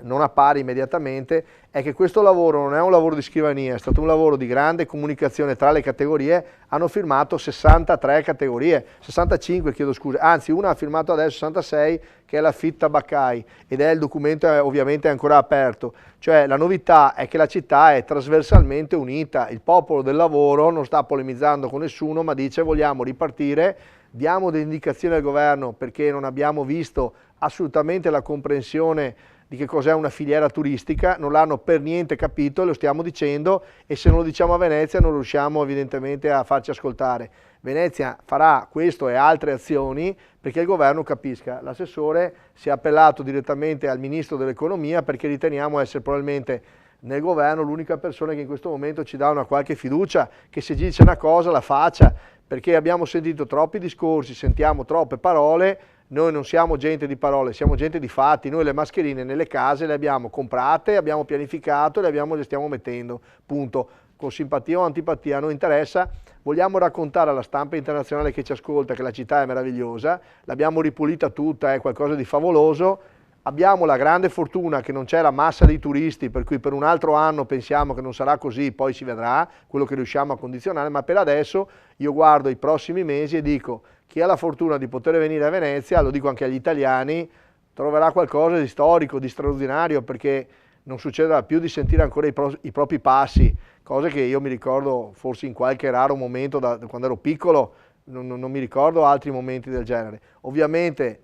non appare immediatamente, è che questo lavoro non è un lavoro di scrivania, è stato un lavoro di grande comunicazione tra le categorie. Hanno firmato 63 categorie, 65 chiedo scusa, anzi una ha firmato adesso 66, che è la FIT Tabaccai, ed è il documento ovviamente ancora aperto. Cioè la novità è che la città è trasversalmente unita, il popolo del lavoro non sta polemizzando con nessuno, ma dice vogliamo ripartire. Diamo delle indicazioni al governo, perché non abbiamo visto assolutamente la comprensione di che cos'è una filiera turistica, non l'hanno per niente capito, lo stiamo dicendo, e se non lo diciamo a Venezia non riusciamo evidentemente a farci ascoltare. Venezia farà questo e altre azioni perché il governo capisca. L'assessore si è appellato direttamente al ministro dell'economia, perché riteniamo essere probabilmente nel governo l'unica persona che in questo momento ci dà una qualche fiducia, che se dice una cosa la faccia, perché abbiamo sentito troppi discorsi, sentiamo troppe parole. Noi non siamo gente di parole, siamo gente di fatti. Noi le mascherine nelle case le abbiamo comprate, abbiamo pianificato, le stiamo mettendo, punto. Con simpatia o antipatia, non interessa. Vogliamo raccontare alla stampa internazionale che ci ascolta che la città è meravigliosa, l'abbiamo ripulita tutta, è qualcosa di favoloso. Abbiamo la grande fortuna che non c'è la massa dei turisti, per cui per un altro anno pensiamo che non sarà così, poi si vedrà quello che riusciamo a condizionare, ma per adesso io guardo i prossimi mesi e dico: chi ha la fortuna di poter venire a Venezia, lo dico anche agli italiani, troverà qualcosa di storico, di straordinario, perché non succederà più di sentire ancora i propri passi, cose che io mi ricordo forse in qualche raro momento da quando ero piccolo, non mi ricordo altri momenti del genere. Ovviamente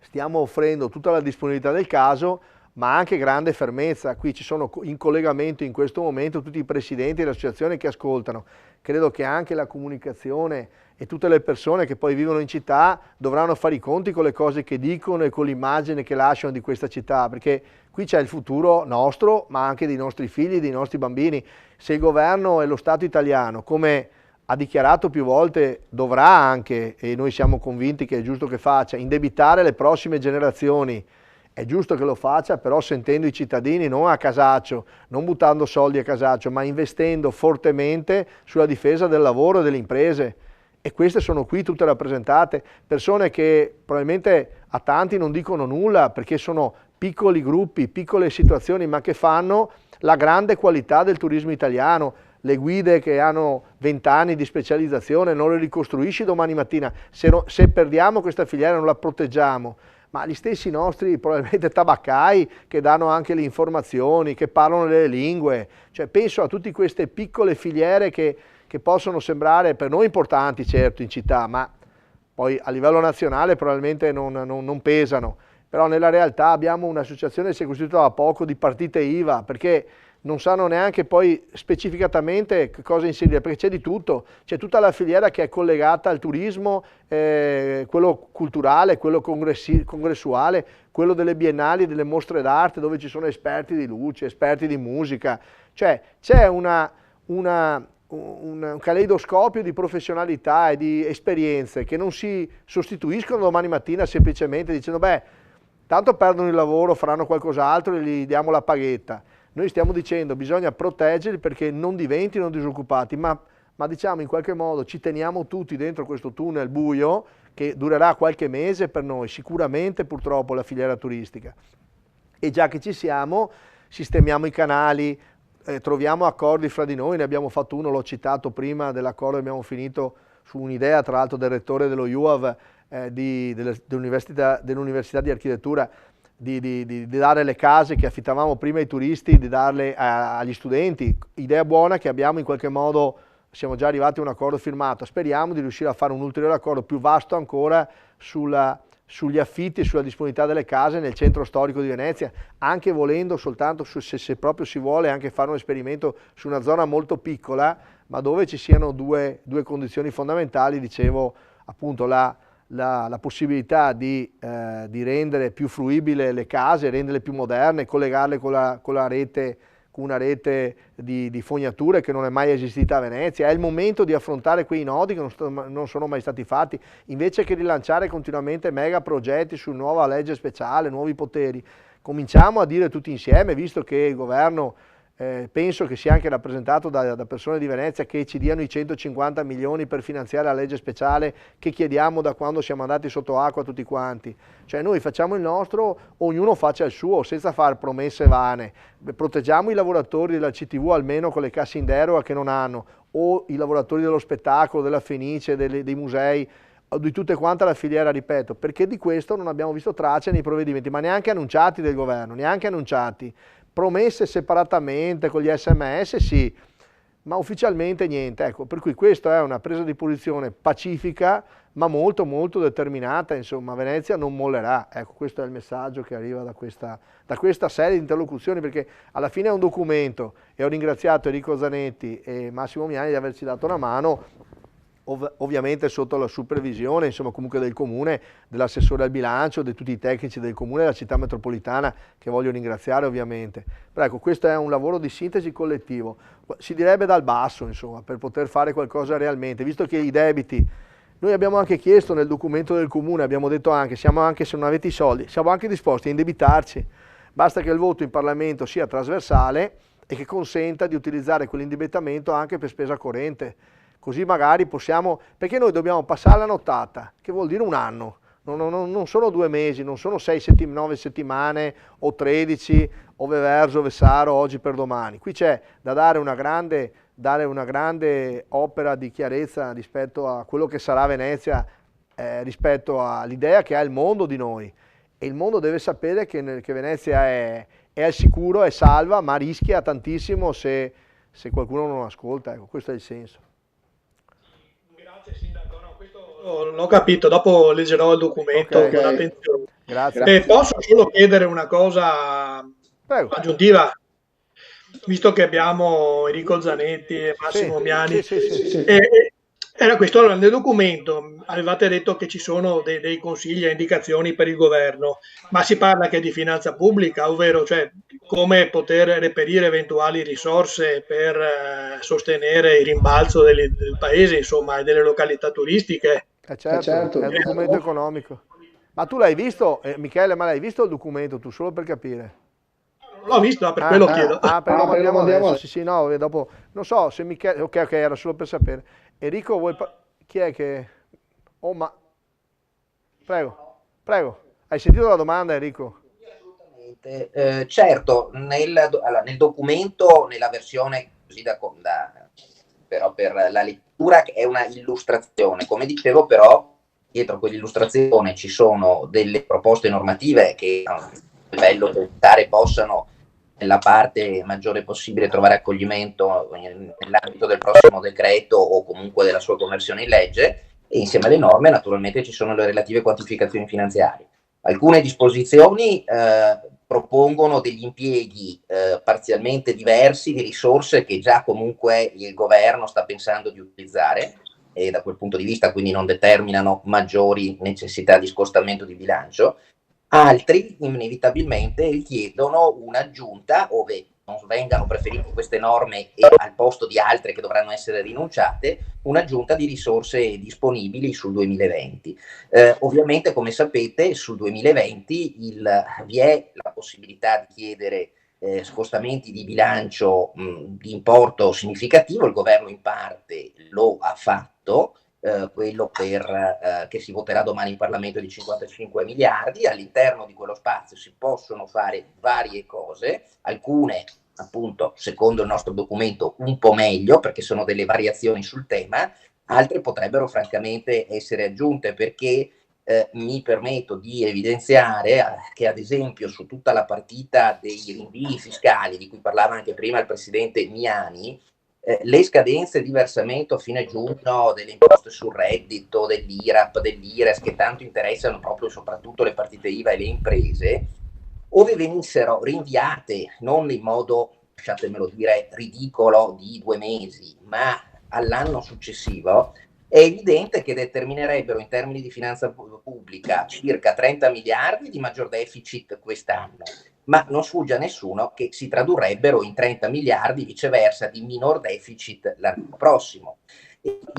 stiamo offrendo tutta la disponibilità del caso, ma anche grande fermezza. Qui ci sono in collegamento in questo momento tutti i presidenti delle associazioni che ascoltano. Credo che anche la comunicazione e tutte le persone che poi vivono in città dovranno fare i conti con le cose che dicono e con l'immagine che lasciano di questa città, perché qui c'è il futuro nostro, ma anche dei nostri figli, dei nostri bambini. Se il governo e lo Stato italiano, come ha dichiarato più volte, dovrà anche, e noi siamo convinti che è giusto che faccia, indebitare le prossime generazioni, è giusto che lo faccia, però sentendo i cittadini, non a casaccio, non buttando soldi a casaccio, ma investendo fortemente sulla difesa del lavoro e delle imprese. E queste sono qui tutte rappresentate, persone che probabilmente a tanti non dicono nulla, perché sono piccoli gruppi, piccole situazioni, ma che fanno la grande qualità del turismo italiano. Le guide che hanno 20 anni di specializzazione non le ricostruisci domani mattina. Se perdiamo questa filiera non la proteggiamo. Ma gli stessi nostri probabilmente tabaccai che danno anche le informazioni, che parlano le lingue. Cioè penso a tutte queste piccole filiere che possono sembrare per noi importanti certo in città, ma poi a livello nazionale probabilmente non pesano, però nella realtà abbiamo un'associazione che si è costituita da poco di partite IVA, perché non sanno neanche poi specificatamente che cosa inserire, perché c'è di tutto, c'è tutta la filiera che è collegata al turismo, quello culturale, quello congressuale, quello delle biennali, delle mostre d'arte, dove ci sono esperti di luce, esperti di musica, cioè c'è un caleidoscopio di professionalità e di esperienze che non si sostituiscono domani mattina semplicemente dicendo beh, tanto perdono il lavoro, faranno qualcos'altro e gli diamo la paghetta. Noi stiamo dicendo bisogna proteggerli perché non diventino disoccupati, ma diciamo in qualche modo ci teniamo tutti dentro questo tunnel buio che durerà qualche mese per noi, sicuramente purtroppo la filiera turistica. E già che ci siamo, sistemiamo i canali, troviamo accordi fra di noi, ne abbiamo fatto uno, l'ho citato prima, dell'accordo che abbiamo finito su un'idea tra l'altro del rettore dello UAV dell'Università di Architettura, di dare le case che affittavamo prima ai turisti, di darle agli studenti. Idea buona che abbiamo in qualche modo, siamo già arrivati a un accordo firmato, speriamo di riuscire a fare un ulteriore accordo più vasto ancora sugli affitti e sulla disponibilità delle case nel centro storico di Venezia, anche volendo soltanto, se proprio si vuole, anche fare un esperimento su una zona molto piccola, ma dove ci siano due condizioni fondamentali, dicevo appunto la possibilità di rendere più fruibile le case, renderle più moderne, collegarle con una rete di fognature che non è mai esistita a Venezia. È il momento di affrontare quei nodi che non sono mai stati fatti, invece che rilanciare continuamente mega progetti su nuova legge speciale, nuovi poteri. Cominciamo a dire tutti insieme, visto che il governo penso che sia anche rappresentato da persone di Venezia, che ci diano i 150 milioni per finanziare la legge speciale che chiediamo da quando siamo andati sotto acqua tutti quanti. Cioè noi facciamo il nostro, ognuno faccia il suo, senza fare promesse vane. Proteggiamo i lavoratori della CTV almeno con le casse in deroga che non hanno, o i lavoratori dello spettacolo, della Fenice, dei musei, di tutte quante la filiera, ripeto, perché di questo non abbiamo visto tracce nei provvedimenti, ma neanche annunciati del governo, neanche annunciati. Promesse separatamente con gli SMS sì, ma ufficialmente niente. Ecco, per cui questa è una presa di posizione pacifica, ma molto molto determinata. Insomma, Venezia non mollerà. Ecco, questo è il messaggio che arriva da questa serie di interlocuzioni, perché alla fine è un documento, e ho ringraziato Enrico Zanetti e Massimo Miani di averci dato una mano, ovviamente sotto la supervisione, insomma, comunque del comune, dell'assessore al bilancio, di tutti i tecnici del comune e della città metropolitana, che voglio ringraziare ovviamente. Però ecco, questo è un lavoro di sintesi collettivo, si direbbe dal basso, insomma, per poter fare qualcosa realmente, visto che i debiti, noi abbiamo anche chiesto nel documento del comune, abbiamo detto anche, siamo anche, se non avete i soldi, siamo anche disposti a indebitarci, basta che il voto in Parlamento sia trasversale e che consenta di utilizzare quell'indebitamento anche per spesa corrente. Così magari possiamo, perché noi dobbiamo passare la nottata, che vuol dire un anno, non sono 2 mesi, non sono 9 settimane o 13, ove verso, ove saro, oggi per domani. Qui c'è da dare una grande opera di chiarezza rispetto a quello che sarà Venezia, rispetto all'idea che ha il mondo di noi. E il mondo deve sapere che Venezia è al sicuro, è salva, ma rischia tantissimo se qualcuno non ascolta. Ecco, questo è il senso. Sindaco, no, questo l'ho capito, dopo leggerò il documento con attenzione. Grazie. Posso solo chiedere una cosa aggiuntiva, visto che abbiamo Enrico Zanetti e Massimo Miani. Sì. Era questo, allora, nel documento avevate detto che ci sono dei consigli e indicazioni per il governo, ma si parla anche di finanza pubblica, ovvero cioè, come poter reperire eventuali risorse per sostenere il rimbalzo del paese, insomma, e delle località turistiche. Certo, è un documento economico. Ma tu l'hai visto, Michele, ma l'hai visto il documento tu, solo per capire? L'ho visto, per quello chiedo. Però lo mandiamo adesso. Sì, no, dopo, non so se Michele, ok, era solo per sapere. Enrico, chi è che... Oh, ma... Prego, hai sentito la domanda, Enrico? Assolutamente. Certo, nel documento, nella versione così però per la lettura è una illustrazione, come dicevo, però dietro quell'illustrazione ci sono delle proposte normative che a livello comunitario possano nella parte maggiore possibile trovare accoglimento nell'ambito del prossimo decreto o comunque della sua conversione in legge, e insieme alle norme naturalmente ci sono le relative quantificazioni finanziarie. Alcune disposizioni propongono degli impieghi parzialmente diversi di risorse che già comunque il governo sta pensando di utilizzare, e da quel punto di vista quindi non determinano maggiori necessità di scostamento di bilancio. Altri inevitabilmente richiedono un'aggiunta, ove non vengano preferite queste norme e al posto di altre che dovranno essere rinunciate, un'aggiunta di risorse disponibili sul 2020. Ovviamente, come sapete, sul 2020 vi è la possibilità di chiedere scostamenti di bilancio di importo significativo. Il governo in parte lo ha fatto, quello che si voterà domani in Parlamento di 55 miliardi. All'interno di quello spazio si possono fare varie cose, alcune appunto secondo il nostro documento un po' meglio perché sono delle variazioni sul tema, altre potrebbero francamente essere aggiunte, perché mi permetto di evidenziare che ad esempio su tutta la partita dei rinvii fiscali di cui parlava anche prima il Presidente Miani, le scadenze di versamento a fine giugno delle imposte sul reddito, dell'IRAP, dell'IRES, che tanto interessano proprio soprattutto le partite IVA e le imprese, ove venissero rinviate non in modo, lasciatemelo dire, ridicolo di 2 mesi, ma all'anno successivo, è evidente che determinerebbero in termini di finanza pubblica circa 30 miliardi di maggior deficit quest'anno, ma non sfugge a nessuno che si tradurrebbero in 30 miliardi viceversa di minor deficit l'anno prossimo.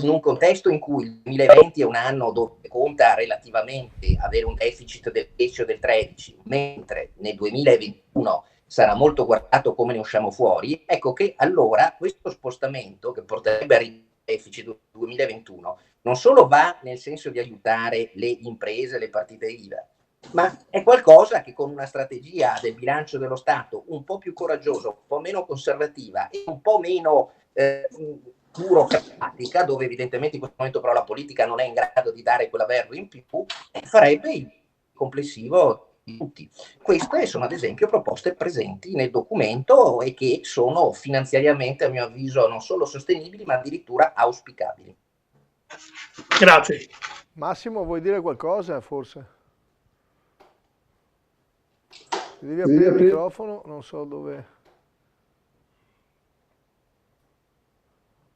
In un contesto in cui il 2020 è un anno dove conta relativamente avere un deficit del 10 o del 13, mentre nel 2021 sarà molto guardato come ne usciamo fuori, ecco che allora questo spostamento che porterebbe al deficit 2021 non solo va nel senso di aiutare le imprese, le partite IVA, ma è qualcosa che con una strategia del bilancio dello Stato un po' più coraggiosa, un po' meno conservativa e un po' meno burocratica, dove evidentemente in questo momento però la politica non è in grado di dare quella verbo in più, farebbe il complessivo di tutti. Queste sono ad esempio proposte presenti nel documento e che sono finanziariamente, a mio avviso, non solo sostenibili ma addirittura auspicabili. Grazie. Massimo, vuoi dire qualcosa forse? Devi aprire il microfono, non so dove.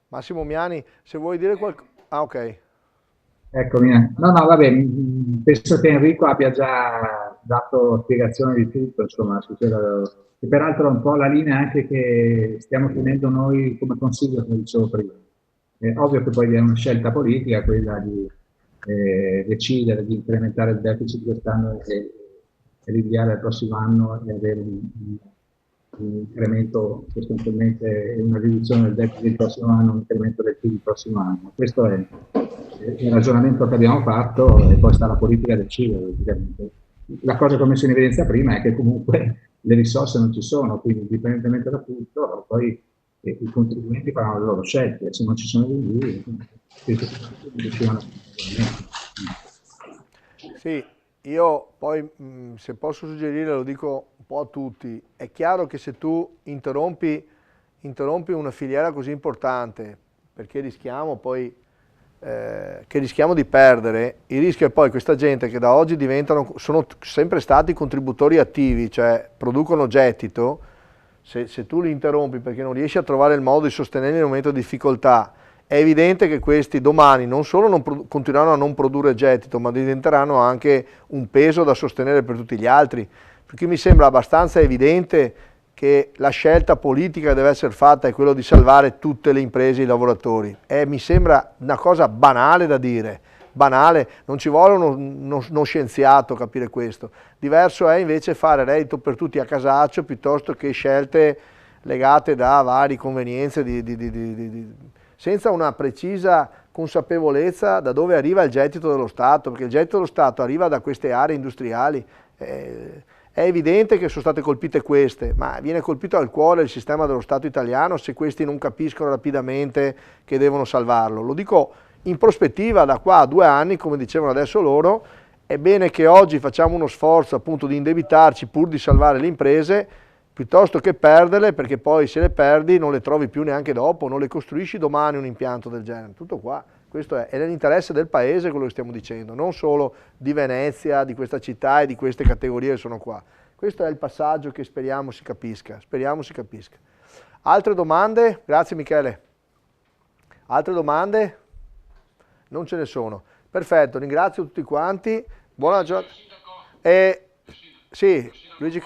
Massimo Miani, se vuoi dire qualcosa. Ah, ok. Eccomi. No, vabbè, penso che Enrico abbia già dato spiegazione di tutto, insomma, e peraltro è un po' la linea anche che stiamo tenendo noi come consiglio, come dicevo prima. È ovvio che poi vi è una scelta politica, quella di decidere di incrementare il deficit quest'anno e rinviare al prossimo anno e avere un incremento sostanzialmente, una riduzione del deficit il prossimo anno, un incremento del PIL il prossimo anno. Questo è il ragionamento che abbiamo fatto e poi sta la politica decidere. La cosa che ho messo in evidenza prima è che comunque le risorse non ci sono, quindi indipendentemente da tutto, poi i contribuenti faranno le loro scelte, se non ci sono rinvii, Sì, io poi se posso suggerire, lo dico un po' a tutti, è chiaro che se tu interrompi una filiera così importante, perché rischiamo poi che rischiamo di perdere, il rischio è poi questa gente che da oggi sono sempre stati contributori attivi, cioè producono gettito, se tu li interrompi perché non riesci a trovare il modo di sostenerli nel momento di difficoltà, è evidente che questi domani non solo continueranno a non produrre gettito, ma diventeranno anche un peso da sostenere per tutti gli altri, perché mi sembra abbastanza evidente che la scelta politica che deve essere fatta è quella di salvare tutte le imprese e i lavoratori. Mi sembra una cosa banale da dire, banale, non ci vuole uno scienziato a capire questo. Diverso è invece fare reddito per tutti a casaccio piuttosto che scelte legate da varie convenienze senza una precisa consapevolezza da dove arriva il gettito dello Stato, perché il gettito dello Stato arriva da queste aree industriali. È evidente che sono state colpite queste, ma viene colpito al cuore il sistema dello Stato italiano se questi non capiscono rapidamente che devono salvarlo. Lo dico in prospettiva, da qua a 2 anni, come dicevano adesso loro, è bene che oggi facciamo uno sforzo appunto di indebitarci pur di salvare le imprese, piuttosto che perderle, perché poi se le perdi non le trovi più neanche dopo, non le costruisci domani un impianto del genere. Tutto qua. Questo è nell'interesse del paese quello che stiamo dicendo, non solo di Venezia, di questa città e di queste categorie che sono qua. Questo è il passaggio che speriamo si capisca, Altre domande? Grazie Michele. Altre domande? Non ce ne sono. Perfetto, ringrazio tutti quanti. Buona giornata. Sì, Luigi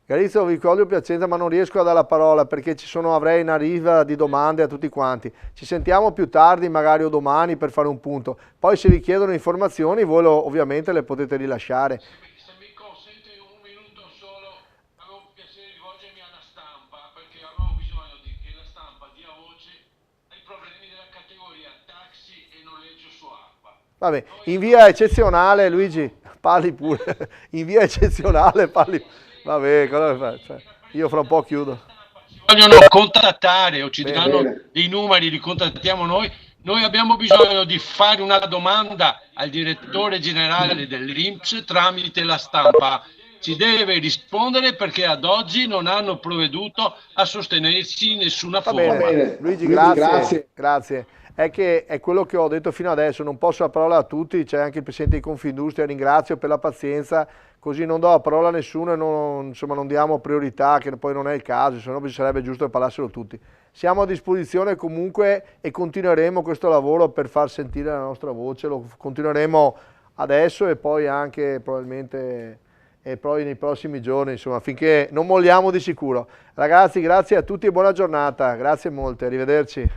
Garizzo, vi voglio Piacenza, ma non riesco a dare la parola perché avrei una riva di domande a tutti quanti. Ci sentiamo più tardi, magari o domani, per fare un punto. Poi se vi chiedono informazioni, voi ovviamente le potete rilasciare. Se mi consente un minuto solo, avevo piacere di rivolgermi alla stampa, perché avevo bisogno che la stampa dia voce ai problemi della categoria taxi e noleggio su acqua. Vabbè, in via eccezionale, Luigi, parli pure. In via eccezionale parli. Vabbè, cosa faccio? Io fra un po' chiudo. Vogliono contattare o ci danno dei numeri, li contattiamo noi. Noi abbiamo bisogno di fare una domanda al direttore generale dell'INPS tramite la stampa. Ci deve rispondere perché ad oggi non hanno provveduto a sostenerci in nessuna forma. Bene. Luigi, grazie. È che è quello che ho detto fino adesso, non posso la parola a tutti, c'è anche il Presidente di Confindustria, ringrazio per la pazienza, così non do la parola a nessuno e non diamo priorità, che poi non è il caso, se no sarebbe giusto che parlassero tutti. Siamo a disposizione comunque e continueremo questo lavoro per far sentire la nostra voce, lo continueremo adesso e poi anche probabilmente poi nei prossimi giorni, insomma, finché non molliamo di sicuro. Ragazzi, grazie a tutti e buona giornata, grazie molte, arrivederci.